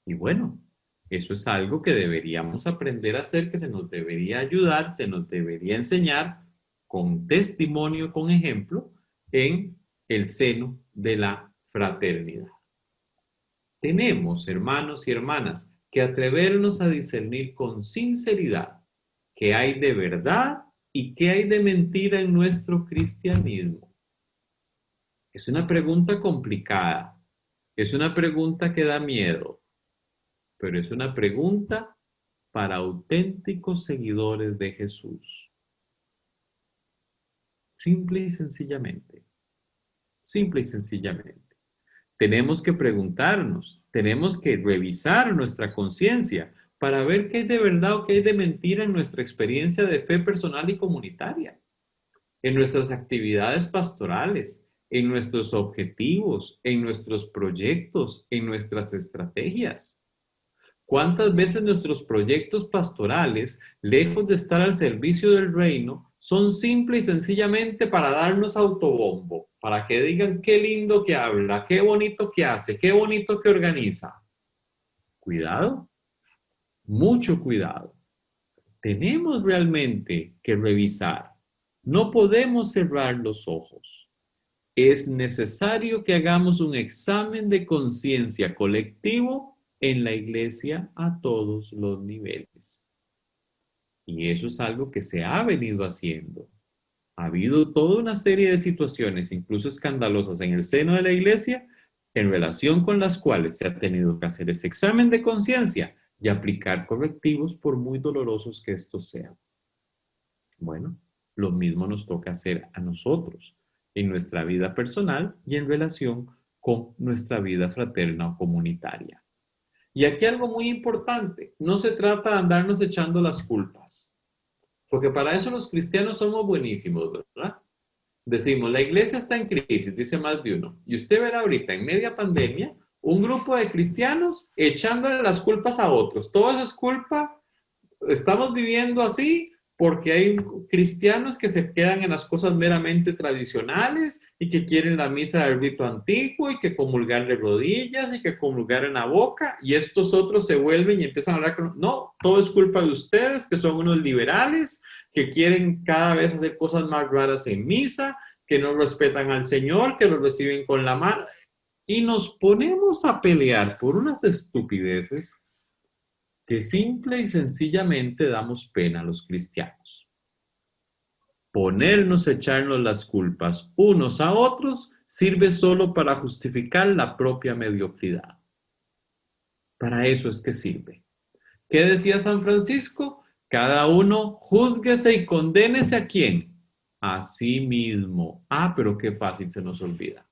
Y bueno, eso es algo que deberíamos aprender a hacer, que se nos debería ayudar, se nos debería enseñar con testimonio, con ejemplo, en el seno de la fraternidad. Tenemos, hermanos y hermanas, que atrevernos a discernir con sinceridad qué hay de verdad y qué hay de mentira en nuestro cristianismo. Es una pregunta complicada, es una pregunta que da miedo, pero es una pregunta para auténticos seguidores de Jesús. Simple y sencillamente. Simple y sencillamente. Tenemos que preguntarnos, tenemos que revisar nuestra conciencia para ver qué hay de verdad o qué hay de mentira en nuestra experiencia de fe personal y comunitaria, en nuestras actividades pastorales, en nuestros objetivos, en nuestros proyectos, en nuestras estrategias. ¿Cuántas veces nuestros proyectos pastorales, lejos de estar al servicio del reino, son simple y sencillamente para darnos autobombo, para que digan qué lindo que habla, qué bonito que hace, qué bonito que organiza? Cuidado, mucho cuidado. Tenemos realmente que revisar. No podemos cerrar los ojos. Es necesario que hagamos un examen de conciencia colectivo en la iglesia a todos los niveles. Y eso es algo que se ha venido haciendo. Ha habido toda una serie de situaciones, incluso escandalosas, en el seno de la iglesia, en relación con las cuales se ha tenido que hacer ese examen de conciencia y aplicar correctivos por muy dolorosos que estos sean. Bueno, lo mismo nos toca hacer a nosotros. en nuestra vida personal y en relación con nuestra vida fraterna o comunitaria. Y aquí algo muy importante, no se trata de andarnos echando las culpas, porque para eso los cristianos somos buenísimos, ¿verdad? Decimos, la iglesia está en crisis, dice más de uno, y usted verá ahorita en media pandemia un grupo de cristianos echándole las culpas a otros. Todo eso es culpa. Estamos viviendo así porque hay cristianos que se quedan en las cosas meramente tradicionales y que quieren la misa del rito antiguo y que comulgar de rodillas y que comulgar en la boca, y estos otros se vuelven y empiezan a hablar con... No, todo es culpa de ustedes, que son unos liberales, que quieren cada vez hacer cosas más raras en misa, que no respetan al Señor, que lo reciben con la mano, y nos ponemos a pelear por unas estupideces que simple y sencillamente damos pena a los cristianos. Ponernos a echarnos las culpas unos a otros sirve solo para justificar la propia mediocridad. Para eso es que sirve. ¿Qué decía San Francisco? Cada uno júzguese y condénese a quién. A sí mismo. Ah, pero qué fácil se nos olvida.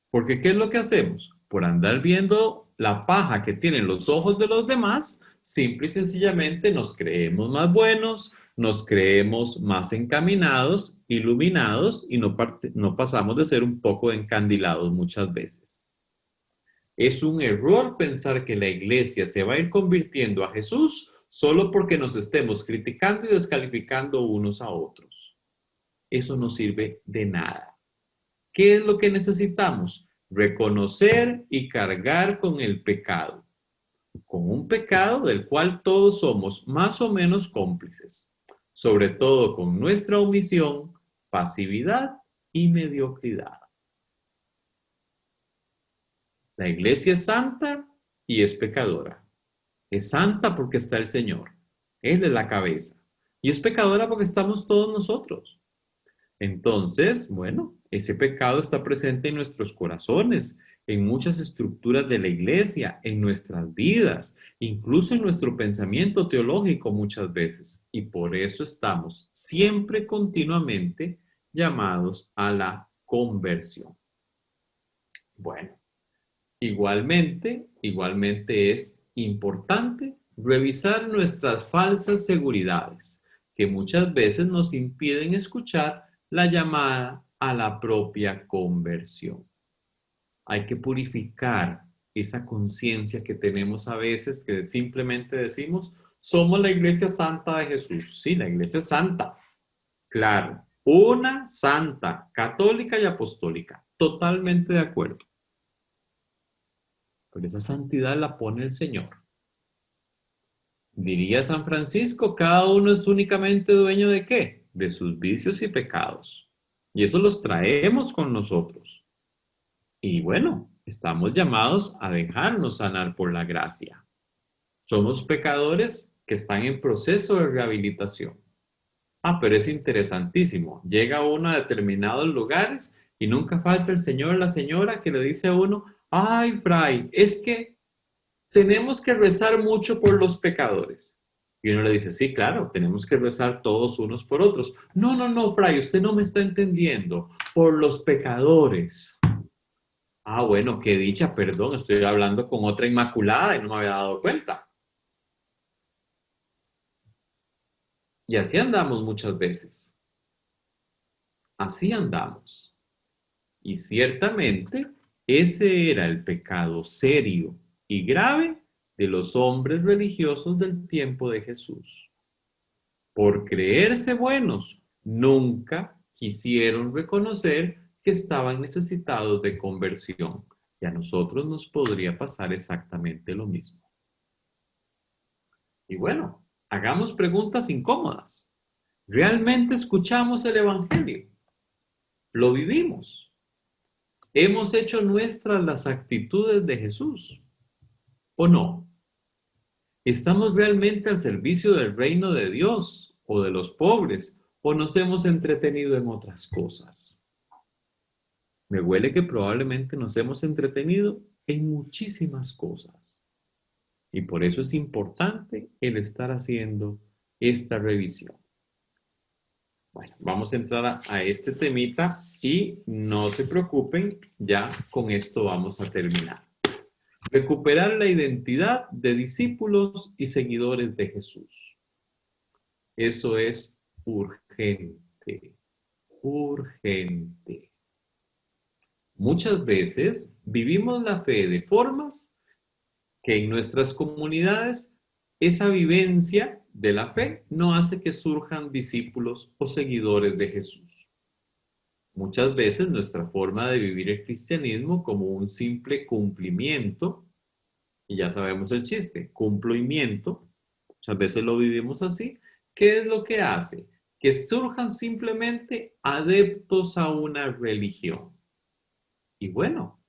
Porque ¿qué es lo que hacemos? Por andar viendo la paja que tienen los ojos de los demás, simple y sencillamente nos creemos más buenos, nos creemos más encaminados, iluminados y no pasamos de ser un poco encandilados muchas veces. Es un error pensar que la iglesia se va a ir convirtiendo a Jesús solo porque nos estemos criticando y descalificando unos a otros. Eso no sirve de nada. ¿Qué es lo que necesitamos? Reconocer y cargar con el pecado, con un pecado del cual todos somos más o menos cómplices, sobre todo con nuestra omisión, pasividad y mediocridad. La iglesia es santa y es pecadora. Es santa porque está el Señor. Él es la cabeza. Y es pecadora porque estamos todos nosotros. Entonces, bueno, ese pecado está presente en nuestros corazones, en muchas estructuras de la iglesia, en nuestras vidas, incluso en nuestro pensamiento teológico muchas veces. Y por eso estamos siempre continuamente llamados a la conversión. Bueno, igualmente es importante revisar nuestras falsas seguridades, que muchas veces nos impiden escuchar la llamada a la propia conversión. Hay que purificar esa conciencia que tenemos a veces, que simplemente decimos, somos la iglesia santa de Jesús. Sí, la iglesia santa, claro, una santa, católica y apostólica, totalmente de acuerdo. Pero esa santidad la pone el Señor. Diría San Francisco, cada uno es únicamente dueño ¿de qué? De sus vicios y pecados. Y eso los traemos con nosotros. Y bueno, estamos llamados a dejarnos sanar por la gracia. Somos pecadores que están en proceso de rehabilitación. Ah, pero es interesantísimo. Llega uno a determinados lugares y nunca falta el señor o la señora que le dice a uno, ay, fray, es que tenemos que rezar mucho por los pecadores. Y uno le dice, sí, claro, tenemos que rezar todos unos por otros. No, no, no, fray, usted no me está entendiendo. Por los pecadores. Ah, bueno, qué dicha, perdón, estoy hablando con otra inmaculada y no me había dado cuenta. Y así andamos muchas veces. Así andamos. Y ciertamente ese era el pecado serio y grave de los hombres religiosos del tiempo de Jesús. Por creerse buenos, nunca quisieron reconocer que estaban necesitados de conversión. Y a nosotros nos podría pasar exactamente lo mismo. Y bueno, hagamos preguntas incómodas. ¿Realmente escuchamos el Evangelio? ¿Lo vivimos? ¿Hemos hecho nuestras las actitudes de Jesús? ¿O no? ¿Estamos realmente al servicio del reino de Dios o de los pobres? ¿O nos hemos entretenido en otras cosas? Me huele que probablemente nos hemos entretenido en muchísimas cosas. Y por eso es importante el estar haciendo esta revisión. Bueno, vamos a entrar a este temita y no se preocupen, ya con esto vamos a terminar. Recuperar la identidad de discípulos y seguidores de Jesús. Eso es urgente, urgente. Muchas veces vivimos la fe de formas que en nuestras comunidades esa vivencia de la fe no hace que surjan discípulos o seguidores de Jesús. Muchas veces nuestra forma de vivir el cristianismo como un simple cumplimiento, y ya sabemos el chiste, cumplimiento, muchas veces lo vivimos así. ¿Qué es lo que hace? Que surjan simplemente adeptos a una religión. Y bueno,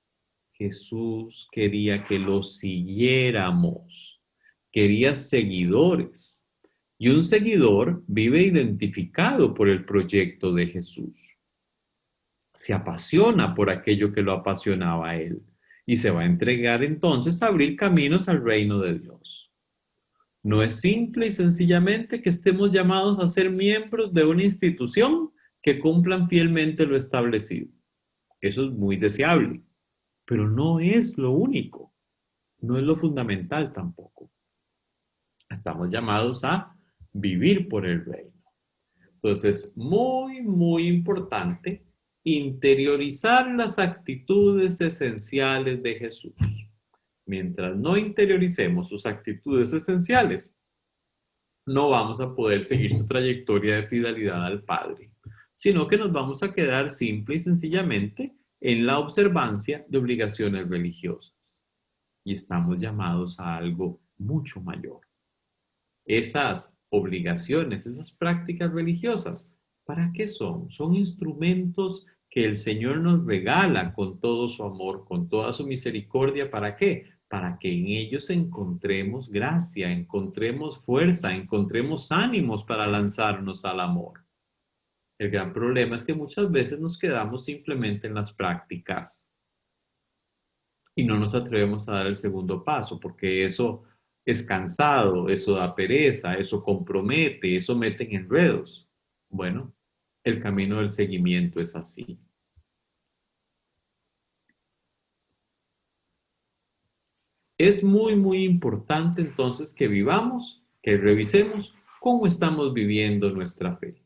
Jesús quería que lo siguiéramos, quería seguidores. Y un seguidor vive identificado por el proyecto de Jesús. Se apasiona por aquello que lo apasionaba a él y se va a entregar entonces a abrir caminos al reino de Dios. No es simple y sencillamente que estemos llamados a ser miembros de una institución que cumplan fielmente lo establecido. Eso es muy deseable, pero no es lo único, no es lo fundamental tampoco. Estamos llamados a vivir por el reino. Entonces, muy, muy importante interiorizar las actitudes esenciales de Jesús. Mientras no interioricemos sus actitudes esenciales, no vamos a poder seguir su trayectoria de fidelidad al Padre, sino que nos vamos a quedar simple y sencillamente en la observancia de obligaciones religiosas. Y estamos llamados a algo mucho mayor. Esas obligaciones, esas prácticas religiosas, ¿para qué son? Son instrumentos que el Señor nos regala con todo su amor, con toda su misericordia. ¿Para qué? Para que en ellos encontremos gracia, encontremos fuerza, encontremos ánimos para lanzarnos al amor. El gran problema es que muchas veces nos quedamos simplemente en las prácticas y no nos atrevemos a dar el segundo paso, porque eso es cansado, eso da pereza, eso compromete, eso mete en enredos. Bueno, el camino del seguimiento es así. Es muy, muy importante entonces que vivamos, que revisemos cómo estamos viviendo nuestra fe.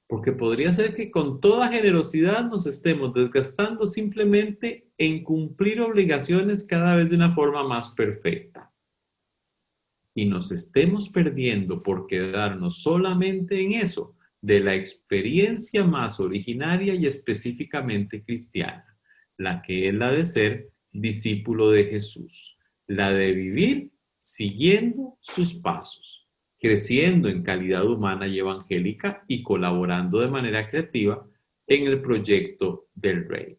Porque podría ser que con toda generosidad nos estemos desgastando simplemente en cumplir obligaciones cada vez de una forma más perfecta. Y nos estemos perdiendo por quedarnos solamente en eso, de la experiencia más originaria y específicamente cristiana, la que es la de ser discípulo de Jesús, la de vivir siguiendo sus pasos, creciendo en calidad humana y evangélica y colaborando de manera creativa en el proyecto del Rey.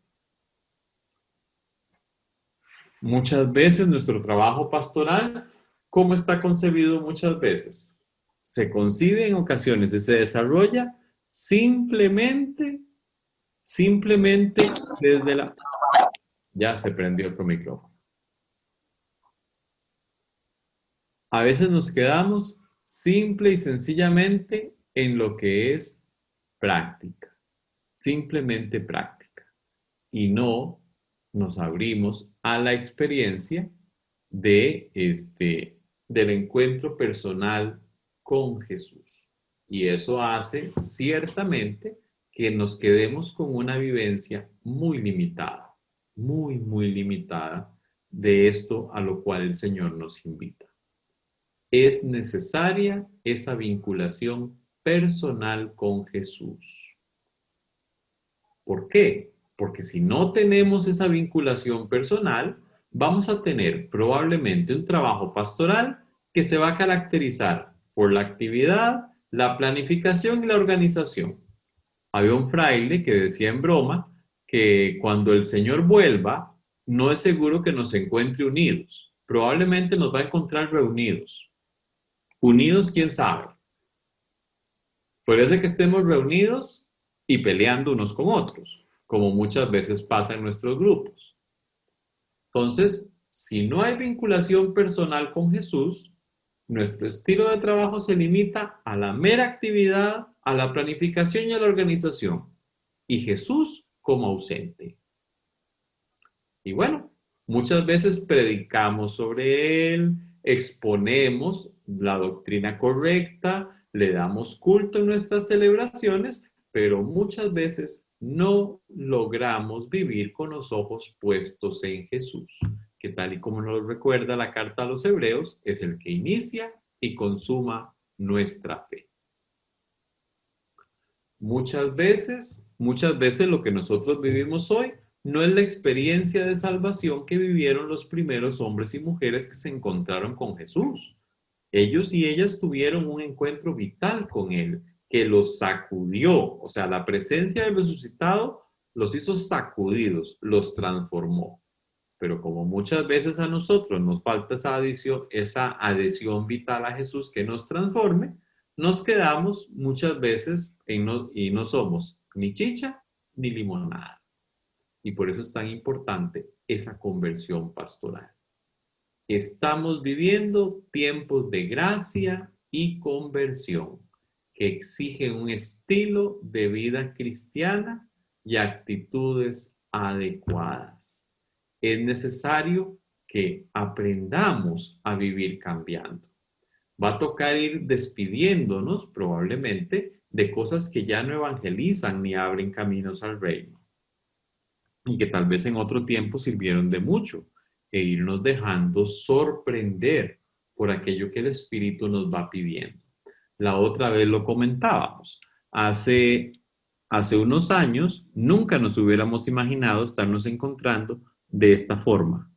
Muchas veces nuestro trabajo pastoral, ¿cómo está concebido muchas veces? Se concibe en ocasiones y se desarrolla simplemente desde la... Ya se prendió otro micrófono. A veces nos quedamos simple y sencillamente en lo que es práctica, simplemente práctica, y no nos abrimos a la experiencia del encuentro personal con Jesús. Y eso hace ciertamente que nos quedemos con una vivencia muy limitada, muy, muy limitada de esto a lo cual el Señor nos invita. Es necesaria esa vinculación personal con Jesús. ¿Por qué? Porque si no tenemos esa vinculación personal, vamos a tener probablemente un trabajo pastoral que se va a caracterizar por la actividad, la planificación y la organización. Había un fraile que decía en broma que cuando el Señor vuelva, no es seguro que nos encuentre unidos. Probablemente nos va a encontrar reunidos. Unidos, quién sabe. Puede ser que estemos reunidos y peleando unos con otros, como muchas veces pasa en nuestros grupos. Entonces, si no hay vinculación personal con Jesús, nuestro estilo de trabajo se limita a la mera actividad, a la planificación y a la organización, y Jesús como ausente. Y bueno, muchas veces predicamos sobre él, exponemos la doctrina correcta, le damos culto en nuestras celebraciones, pero muchas veces no logramos vivir con los ojos puestos en Jesús, que tal y como nos recuerda la carta a los Hebreos, es el que inicia y consuma nuestra fe. Muchas veces lo que nosotros vivimos hoy no es la experiencia de salvación que vivieron los primeros hombres y mujeres que se encontraron con Jesús. Ellos y ellas tuvieron un encuentro vital con Él, que los sacudió. O sea, la presencia del resucitado los hizo sacudidos, los transformó. Pero como muchas veces a nosotros nos falta esa adhesión vital a Jesús que nos transforme, nos quedamos muchas veces y no somos ni chicha ni limonada. Y por eso es tan importante esa conversión pastoral. Estamos viviendo tiempos de gracia y conversión que exigen un estilo de vida cristiana y actitudes adecuadas. Es necesario que aprendamos a vivir cambiando. Va a tocar ir despidiéndonos probablemente de cosas que ya no evangelizan ni abren caminos al reino y que tal vez en otro tiempo sirvieron de mucho, e irnos dejando sorprender por aquello que el Espíritu nos va pidiendo. La otra vez lo comentábamos. Hace unos años nunca nos hubiéramos imaginado estarnos encontrando de esta forma.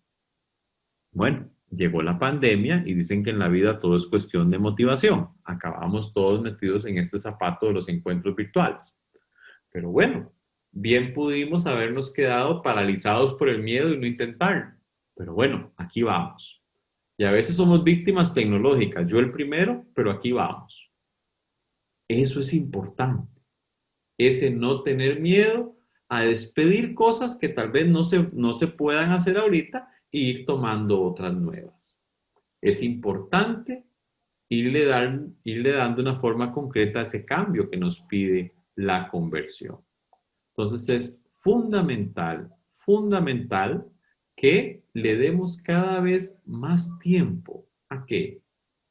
Bueno, llegó la pandemia y dicen que en la vida todo es cuestión de motivación. Acabamos todos metidos en este zapato de los encuentros virtuales. Pero bueno, bien pudimos habernos quedado paralizados por el miedo y no intentarlo. Pero bueno, aquí vamos. Y a veces somos víctimas tecnológicas. Yo el primero, pero aquí vamos. Eso es importante. Ese no tener miedo a despedir cosas que tal vez no se puedan hacer ahorita e ir tomando otras nuevas. Es importante irle dando una forma concreta a ese cambio que nos pide la conversión. Entonces es fundamental que le demos cada vez más tiempo. ¿A qué?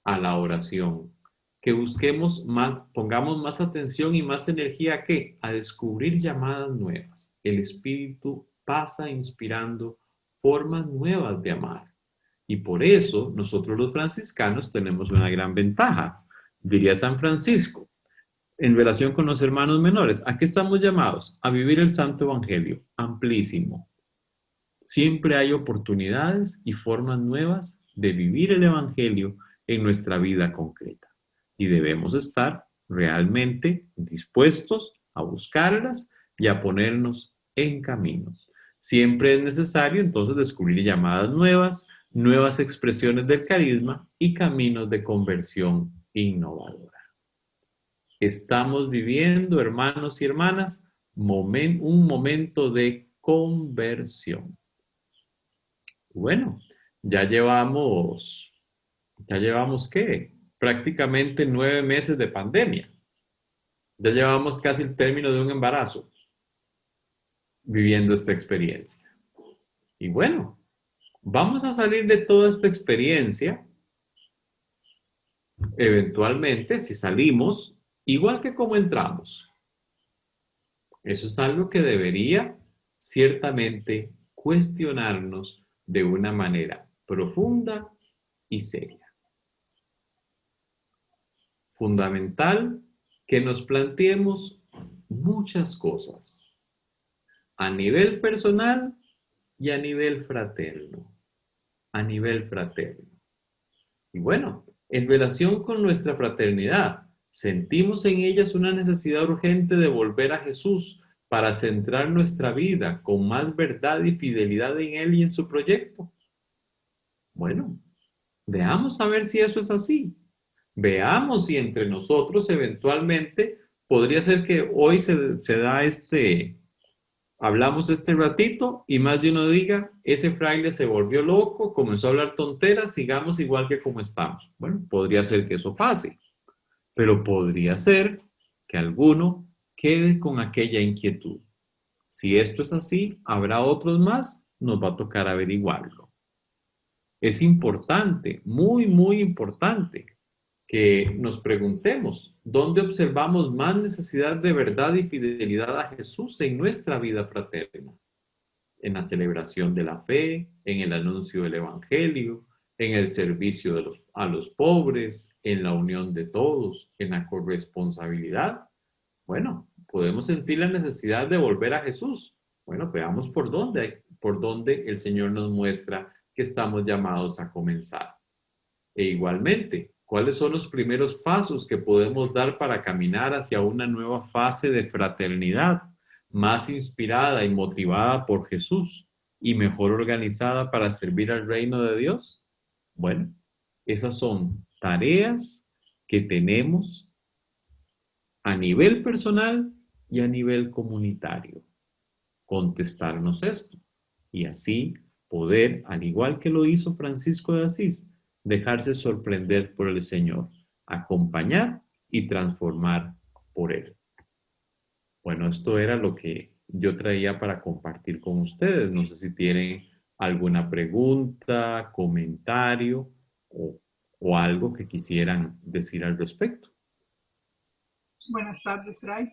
A la oración. Que busquemos más, pongamos más atención y más energía ¿a qué? A descubrir llamadas nuevas. El Espíritu pasa inspirando formas nuevas de amar. Y por eso nosotros los franciscanos tenemos una gran ventaja. Diría San Francisco, en relación con los hermanos menores, ¿a qué estamos llamados? A vivir el Santo Evangelio, amplísimo. Siempre hay oportunidades y formas nuevas de vivir el Evangelio en nuestra vida concreta. Y debemos estar realmente dispuestos a buscarlas y a ponernos en camino. Siempre es necesario entonces descubrir llamadas nuevas, nuevas expresiones del carisma y caminos de conversión innovadora. Estamos viviendo, hermanos y hermanas, un momento de conversión. Bueno, ya llevamos ¿qué? Prácticamente 9 meses de pandemia. Ya llevamos casi el término de un embarazo viviendo esta experiencia. Y bueno, vamos a salir de toda esta experiencia, eventualmente, si salimos, igual que como entramos. Eso es algo que debería ciertamente cuestionarnos de una manera profunda y seria. Fundamental que nos planteemos muchas cosas a nivel personal y a nivel fraterno. A nivel fraterno. Y bueno, en relación con nuestra fraternidad, sentimos en ellas una necesidad urgente de volver a Jesús para centrar nuestra vida con más verdad y fidelidad en Él y en su proyecto. Bueno, veamos a ver si eso es así. Veamos si entre nosotros eventualmente podría ser que hoy se da hablamos este ratito y más de uno diga, ese fraile se volvió loco, comenzó a hablar tonteras, sigamos igual que como estamos. Bueno, podría ser que eso pase, pero podría ser que alguno quede con aquella inquietud. Si esto es así, habrá otros más, nos va a tocar averiguarlo. Es importante, muy, muy importante, que nos preguntemos, ¿dónde observamos más necesidad de verdad y fidelidad a Jesús en nuestra vida fraterna? En la celebración de la fe, en el anuncio del Evangelio, en el servicio a los pobres, en la unión de todos, en la corresponsabilidad. Bueno, podemos sentir la necesidad de volver a Jesús. Bueno, veamos por dónde el Señor nos muestra que estamos llamados a comenzar. E igualmente, ¿cuáles son los primeros pasos que podemos dar para caminar hacia una nueva fase de fraternidad, más inspirada y motivada por Jesús y mejor organizada para servir al reino de Dios? Bueno, esas son tareas que tenemos a nivel personal y a nivel comunitario. Contestarnos esto y así poder, al igual que lo hizo Francisco de Asís, dejarse sorprender por el Señor, acompañar y transformar por Él. Bueno, esto era lo que yo traía para compartir con ustedes. No sé si tienen alguna pregunta, comentario o algo que quisieran decir al respecto. Buenas tardes, Fray.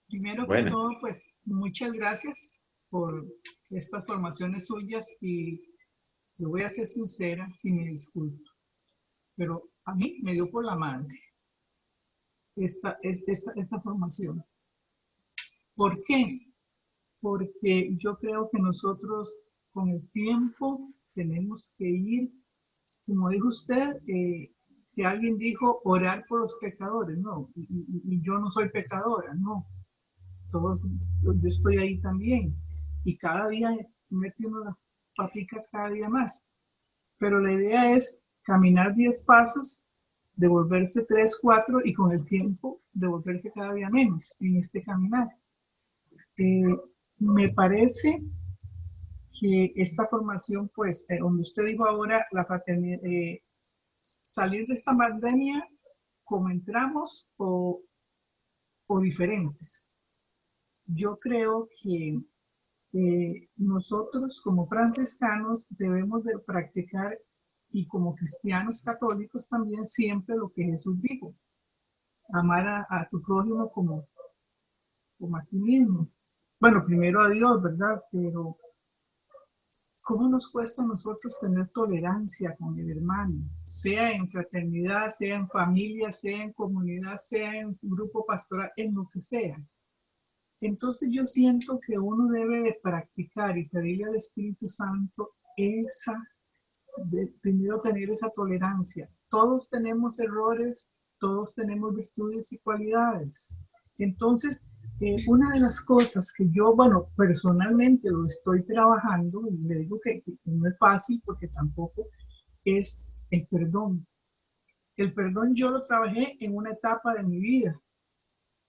Primero que Bueno, todo, pues muchas gracias por estas formaciones suyas y yo voy a ser sincera y me disculpo, pero a mí me dio por la madre esta formación. ¿Por qué? Porque yo creo que nosotros con el tiempo tenemos que ir, como dijo usted, que alguien dijo orar por los pecadores, no, y yo no soy pecadora, no. Todos, yo estoy ahí también. Y cada día mete uno las paticas cada día más. Pero la idea es caminar 10 pasos, devolverse 3, 4 y con el tiempo devolverse cada día menos en este caminar. Me parece que esta formación, pues, donde usted dijo ahora, la fraternidad, salir de esta pandemia como entramos o diferentes. Yo creo que nosotros como franciscanos debemos de practicar y como cristianos católicos también siempre lo que Jesús dijo, amar a tu prójimo como a ti mismo. Bueno, primero a Dios, ¿verdad? Pero ¿cómo nos cuesta a nosotros tener tolerancia con el hermano? Sea en fraternidad, sea en familia, sea en comunidad, sea en grupo pastoral, en lo que sea. Entonces yo siento que uno debe de practicar y pedirle al Espíritu Santo primero tener esa tolerancia. Todos tenemos errores, todos tenemos virtudes y cualidades. Entonces, una de las cosas que yo, bueno, personalmente lo estoy trabajando, y le digo que no es fácil porque tampoco es el perdón. El perdón yo lo trabajé en una etapa de mi vida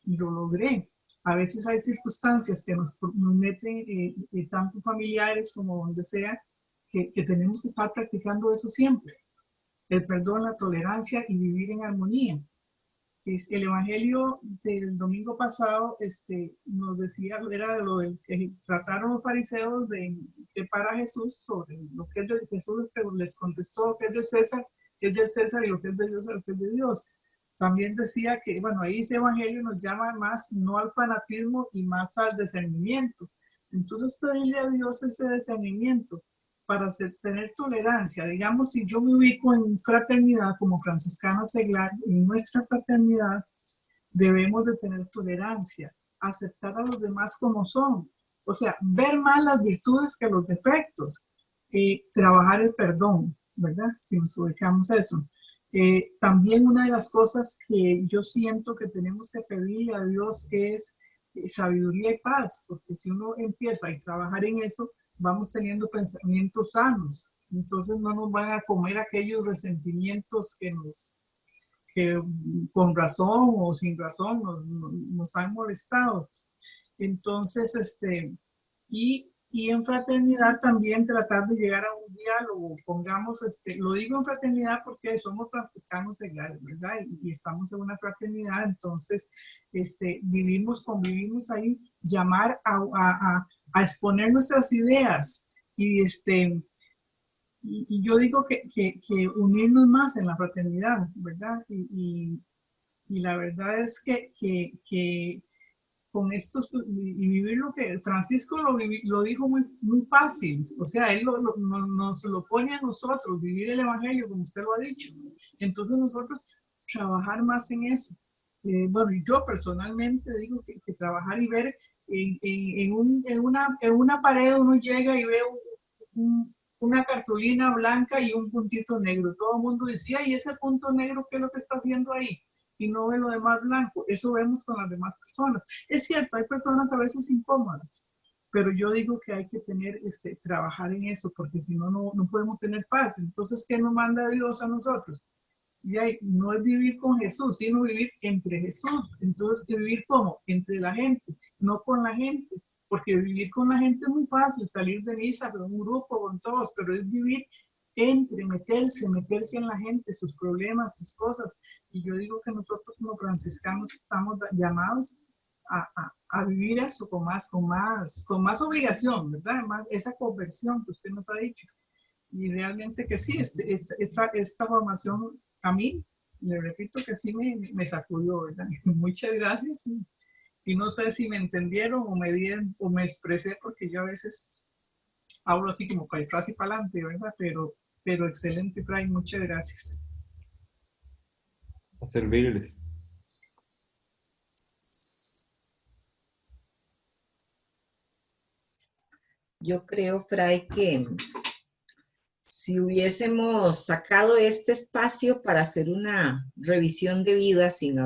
y lo logré. A veces hay circunstancias que nos meten, tanto familiares como donde sea, que tenemos que estar practicando eso siempre. El perdón, la tolerancia y vivir en armonía. El evangelio del domingo pasado nos decía, era de lo que trataron los fariseos de para Jesús sobre lo que es de Jesús, pero les contestó lo que es de César, es del César, y lo que es de Dios, lo que es de Dios. También decía que, bueno, ahí ese evangelio nos llama más no al fanatismo y más al discernimiento. Entonces pedirle a Dios ese discernimiento para tener tolerancia. Digamos, si yo me ubico en fraternidad como franciscana seglar, en nuestra fraternidad debemos de tener tolerancia, aceptar a los demás como son. O sea, ver más las virtudes que los defectos, trabajar el perdón, ¿verdad? Si nos ubicamos eso. También una de las cosas que yo siento que tenemos que pedirle a Dios es sabiduría y paz, porque si uno empieza a trabajar en eso, vamos teniendo pensamientos sanos. Entonces no nos van a comer aquellos resentimientos que con razón o sin razón nos han molestado. Entonces, y Y en fraternidad también tratar de llegar a un diálogo, pongamos, lo digo en fraternidad porque somos franciscanos seglares, ¿verdad? Y estamos en una fraternidad, entonces convivimos ahí, llamar a exponer nuestras ideas y yo digo que unirnos más en la fraternidad, ¿verdad? Y la verdad es que con estos y vivir lo que Francisco lo dijo muy fácil, o sea, él nos lo pone a nosotros, vivir el Evangelio, como usted lo ha dicho. Entonces nosotros trabajar más en eso. Bueno, yo personalmente digo que trabajar y ver en una pared uno llega y ve una cartulina blanca y un puntito negro. Todo el mundo decía, ¿y ese punto negro qué es lo que está haciendo ahí? Y no ve lo demás blanco. Eso vemos con las demás personas. Es cierto, hay personas a veces incómodas, pero yo digo que hay que trabajar en eso, porque si no, no podemos tener paz. Entonces, ¿qué nos manda Dios a nosotros? Y no es vivir con Jesús, sino vivir entre Jesús. Entonces, vivir ¿cómo? Entre la gente, no con la gente. Porque vivir con la gente es muy fácil, salir de misa con un grupo, con todos, pero es vivir meterse en la gente, sus problemas, sus cosas. Y yo digo que nosotros como franciscanos estamos llamados a vivir eso con más obligación, ¿verdad? Más esa conversión que usted nos ha dicho. Y realmente que sí, esta formación a mí, le repito que sí me sacudió, ¿verdad? Muchas gracias. Y no sé si me entendieron o me expresé, porque yo a veces hablo así como para atrás y para adelante, ¿verdad? Pero excelente, Fray, muchas gracias. A servirles. Yo creo, Fray, que si hubiésemos sacado este espacio para hacer una revisión de vida sin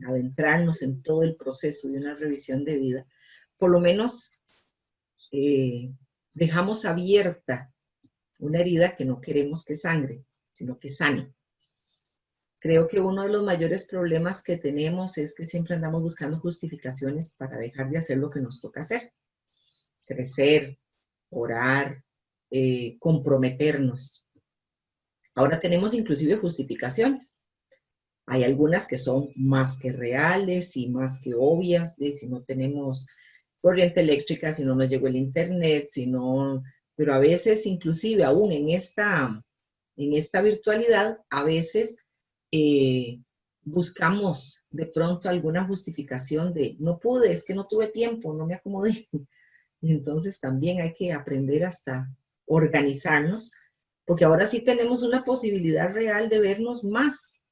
adentrarnos en todo el proceso de una revisión de vida, por lo menos dejamos abierta una herida que no queremos que sangre, sino que sane. Creo que uno de los mayores problemas que tenemos es que siempre andamos buscando justificaciones para dejar de hacer lo que nos toca hacer. Crecer, orar, comprometernos. Ahora tenemos inclusive justificaciones. Hay algunas que son más que reales y más que obvias, de si no tenemos corriente eléctrica, si no nos llegó el internet, pero a veces inclusive aún en esta virtualidad, a veces buscamos de pronto alguna justificación de no pude, es que no tuve tiempo, no me acomodé. Y entonces también hay que aprender hasta organizarnos, porque ahora sí tenemos una posibilidad real de vernos más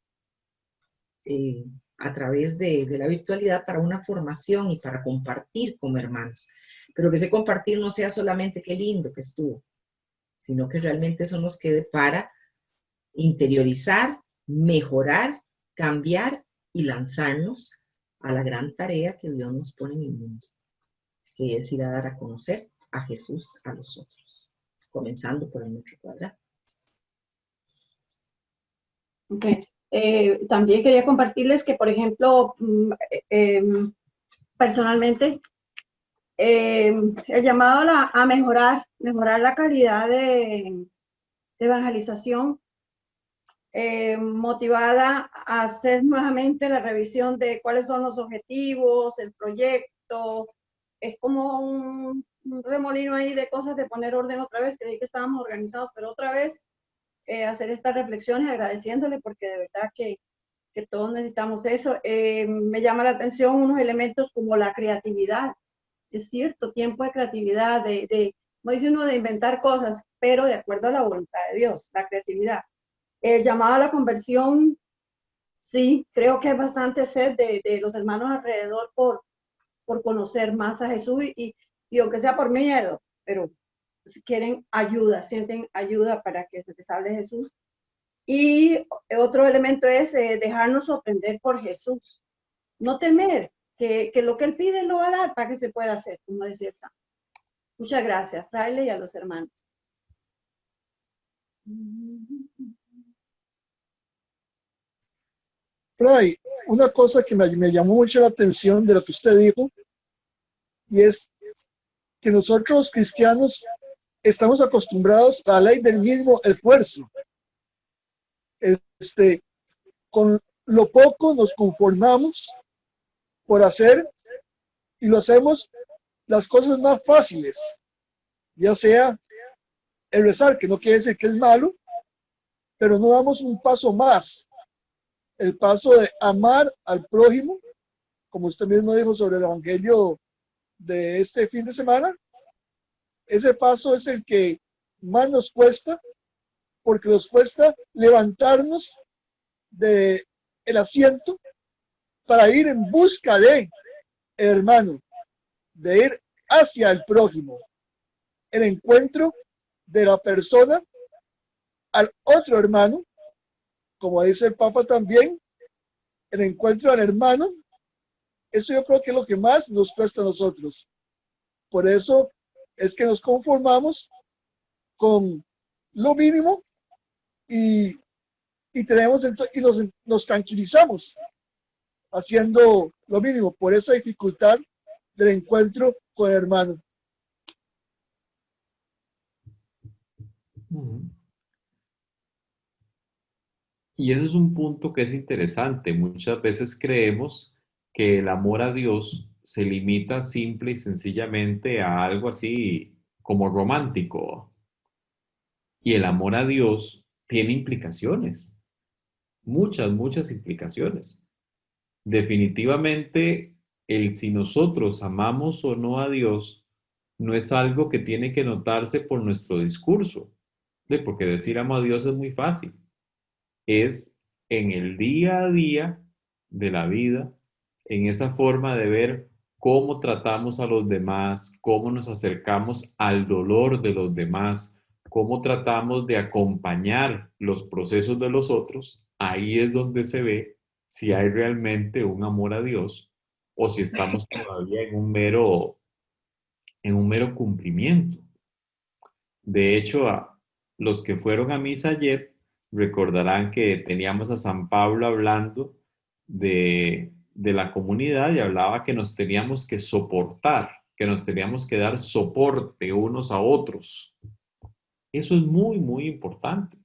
a través de la virtualidad para una formación y para compartir como hermanos. Pero que ese compartir no sea solamente qué lindo que estuvo, sino que realmente eso nos quede para interiorizar, mejorar, cambiar y lanzarnos a la gran tarea que Dios nos pone en el mundo, que es ir a dar a conocer a Jesús a los otros, comenzando por el metro cuadrado. Ok. También quería compartirles que, por ejemplo, personalmente, el llamado a mejorar la calidad de evangelización, motivada a hacer nuevamente la revisión de cuáles son los objetivos, el proyecto. Es como un remolino ahí de cosas, de poner orden otra vez. Creí que estábamos organizados, pero otra vez hacer estas reflexiones, agradeciéndole, porque de verdad que todos necesitamos eso. Me llama la atención unos elementos como la creatividad. Es cierto, tiempo de creatividad, como dice uno, de inventar cosas, pero de acuerdo a la voluntad de Dios, la creatividad. El llamado a la conversión, sí, creo que es bastante sed de los hermanos alrededor por conocer más a Jesús y aunque sea por miedo, pero si quieren ayuda, sienten ayuda para que se les hable de Jesús. Y otro elemento es dejarnos sorprender por Jesús. No temer, que lo que Él pide lo va a dar para que se pueda hacer, como decía el santo. Muchas gracias, fraile, y a los hermanos. Fray, una cosa que me llamó mucho la atención de lo que usted dijo, y es que nosotros los cristianos estamos acostumbrados a la ley del mismo esfuerzo. Con lo poco nos conformamos por hacer y lo hacemos las cosas más fáciles, ya sea el rezar, que no quiere decir que es malo, pero no damos un paso más, el paso de amar al prójimo, como usted mismo dijo sobre el evangelio de este fin de semana. Ese paso es el que más nos cuesta, porque nos cuesta levantarnos del asiento para ir en busca de hermano, de ir hacia el prójimo, el encuentro de la persona al otro hermano, como dice el Papa también, el encuentro al hermano. Eso yo creo que es lo que más nos cuesta a nosotros. Por eso es que nos conformamos con lo mínimo y tenemos y nos tranquilizamos haciendo lo mínimo por esa dificultad del encuentro con el hermano. Y ese es un punto que es interesante. Muchas veces creemos que el amor a Dios se limita simple y sencillamente a algo así como romántico. Y el amor a Dios tiene implicaciones, muchas implicaciones. Definitivamente, el si nosotros amamos o no a Dios no es algo que tiene que notarse por nuestro discurso, porque decir amo a Dios es muy fácil. Es en el día a día de la vida, en esa forma de ver cómo tratamos a los demás, cómo nos acercamos al dolor de los demás, cómo tratamos de acompañar los procesos de los otros. Ahí es donde se ve si hay realmente un amor a Dios o si estamos todavía en un mero cumplimiento. De hecho, a los que fueron a misa ayer recordarán que teníamos a San Pablo hablando de la comunidad y hablaba que nos teníamos que soportar, que nos teníamos que dar soporte unos a otros. Eso es muy importante,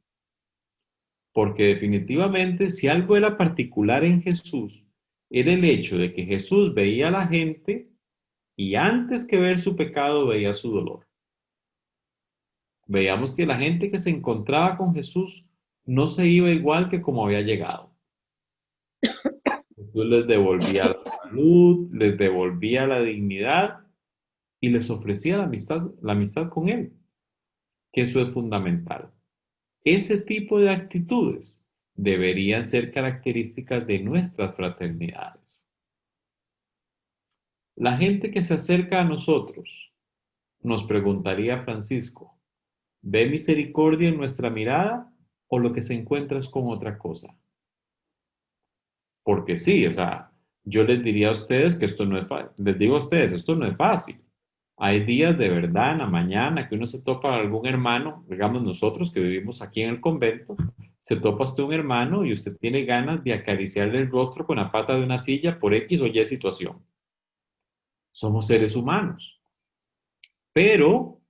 porque definitivamente si algo era particular en Jesús, era el hecho de que Jesús veía a la gente y antes que ver su pecado veía su dolor. Veíamos que la gente que se encontraba con Jesús no se iba igual que como había llegado. Jesús les devolvía la salud, les devolvía la dignidad y les ofrecía la amistad con Él, que eso es fundamental. Ese tipo de actitudes deberían ser características de nuestras fraternidades. La gente que se acerca a nosotros, nos preguntaría Francisco, ¿ve misericordia en nuestra mirada o lo que se encuentra es con otra cosa? Porque sí, o sea, yo les diría a ustedes que esto no es fácil. Les digo a ustedes, esto no es fácil. Hay días de verdad en la mañana que uno se topa a algún hermano, digamos nosotros que vivimos aquí en el convento, se topa usted un hermano y usted tiene ganas de acariciarle el rostro con la pata de una silla por X o Y situación. Somos seres humanos. Pero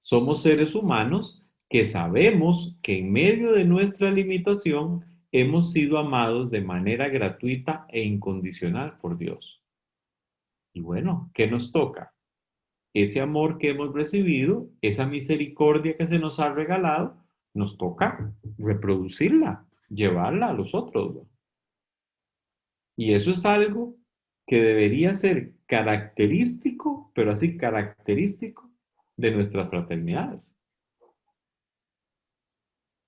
somos seres humanos que sabemos que en medio de nuestra limitación hemos sido amados de manera gratuita e incondicional por Dios. Y bueno, ¿qué nos toca? Ese amor que hemos recibido, esa misericordia que se nos ha regalado, nos toca reproducirla, llevarla a los otros, ¿no? Y eso es algo que debería ser característico, pero así característico de nuestras fraternidades.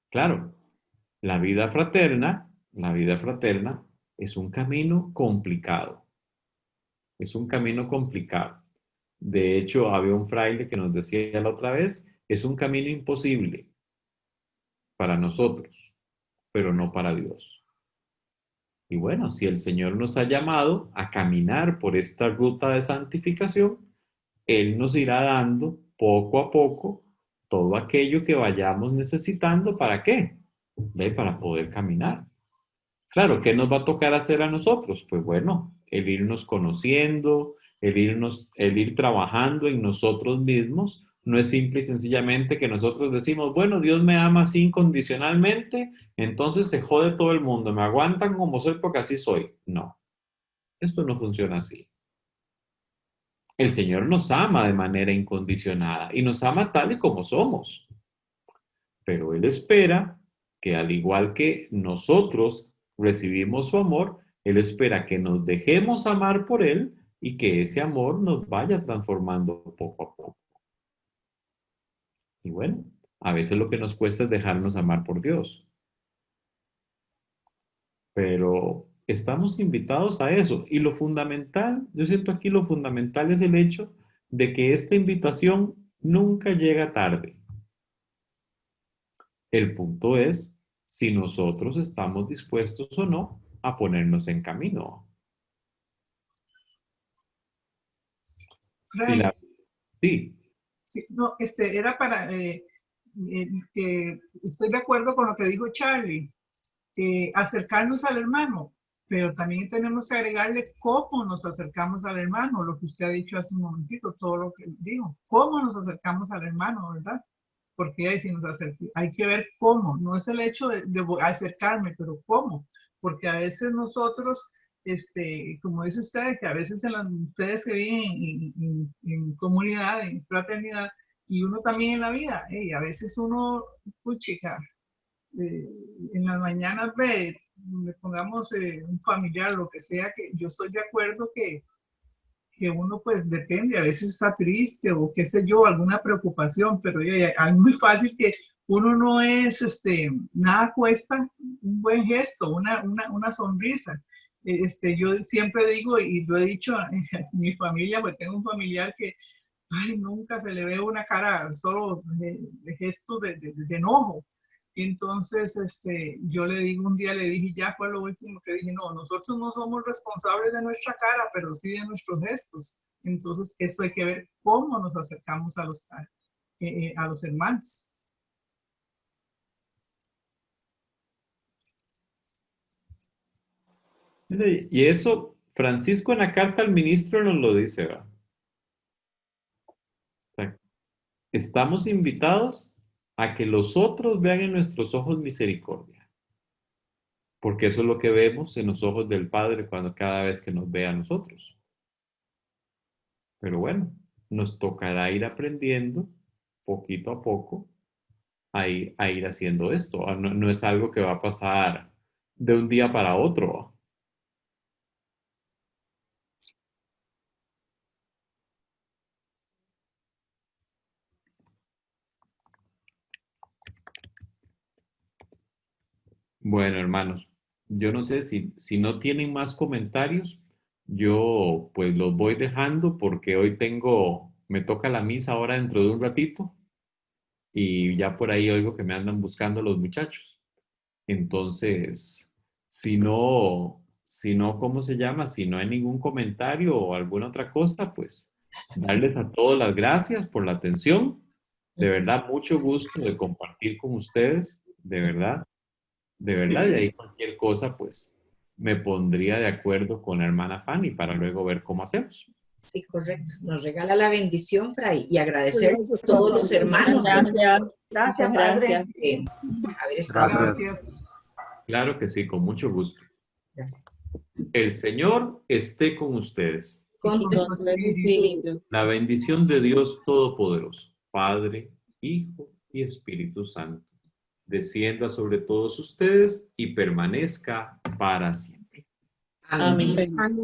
Claro, la vida fraterna es un camino complicado. Es un camino complicado. De hecho, había un fraile que nos decía la otra vez, es un camino imposible para nosotros, pero no para Dios. Y bueno, si el Señor nos ha llamado a caminar por esta ruta de santificación, Él nos irá dando poco a poco todo aquello que vayamos necesitando. ¿Para qué? Para poder caminar. Claro, ¿qué nos va a tocar hacer a nosotros? Pues bueno, el irnos conociendo, el ir trabajando en nosotros mismos. No es simple y sencillamente que nosotros decimos, bueno, Dios me ama así incondicionalmente, entonces se jode todo el mundo, me aguantan como soy porque así soy. No, esto no funciona así. El Señor nos ama de manera incondicionada y nos ama tal y como somos. Pero Él espera que al igual que nosotros recibimos su amor, Él espera que nos dejemos amar por Él y que ese amor nos vaya transformando poco a poco. Y bueno, a veces lo que nos cuesta es dejarnos amar por Dios. Pero estamos invitados a eso. Y lo fundamental, yo siento aquí lo fundamental es el hecho de que esta invitación nunca llega tarde. El punto es si nosotros estamos dispuestos o no a ponernos en camino. Y Fray, sí, sí, no, era para que estoy de acuerdo con lo que dijo Charlie, acercarnos al hermano, pero también tenemos que agregarle cómo nos acercamos al hermano, lo que usted ha dicho hace un momentito, todo lo que dijo, cómo nos acercamos al hermano, ¿verdad? Porque ahí sí hay que ver cómo, no es el hecho de acercarme, pero cómo, porque a veces nosotros, como dice usted, que a veces ustedes que viven en comunidad, en fraternidad, y uno también en la vida, a veces uno, puchica, en las mañanas le pongamos un familiar, lo que sea, que yo estoy de acuerdo que uno pues depende, a veces está triste o qué sé yo, alguna preocupación, pero es muy fácil que uno no es, nada cuesta un buen gesto, una sonrisa. Yo siempre digo, y lo he dicho en mi familia, pues tengo un familiar que, ay, nunca se le ve una cara solo de gesto de enojo. Entonces, yo le digo, un día le dije, ya fue lo último que dije, no, nosotros no somos responsables de nuestra cara, pero sí de nuestros gestos. Entonces, eso hay que ver cómo nos acercamos a los hermanos. y eso Francisco en la carta al ministro nos lo dice, ¿verdad? O sea, estamos invitados a que los otros vean en nuestros ojos misericordia, porque eso es lo que vemos en los ojos del Padre cuando cada vez que nos ve a nosotros. Pero bueno, nos tocará ir aprendiendo poquito a poco a ir haciendo esto. No, no es algo que va a pasar de un día para otro. Bueno, hermanos, yo no sé si no tienen más comentarios, yo pues los voy dejando porque hoy me toca la misa ahora dentro de un ratito y ya por ahí oigo que me andan buscando los muchachos. Entonces, si no, ¿cómo se llama? Si no hay ningún comentario o alguna otra cosa, pues darles a todos las gracias por la atención. De verdad, mucho gusto de compartir con ustedes, de verdad, y ahí cualquier cosa, pues me pondría de acuerdo con la hermana Fanny para luego ver cómo hacemos. Sí, correcto. Nos regala la bendición, Fray, y agradecer a todos los hermanos Gracias, Muchas Padre. gracias. de haber estado. Gracias. Claro que sí, con mucho gusto. Gracias. El Señor esté con ustedes. Con Con tu su espíritu. Espíritu. La bendición de Dios Todopoderoso, Padre, Hijo y Espíritu Santo, descienda sobre todos ustedes y permanezca para siempre. amén. Amén. Amén.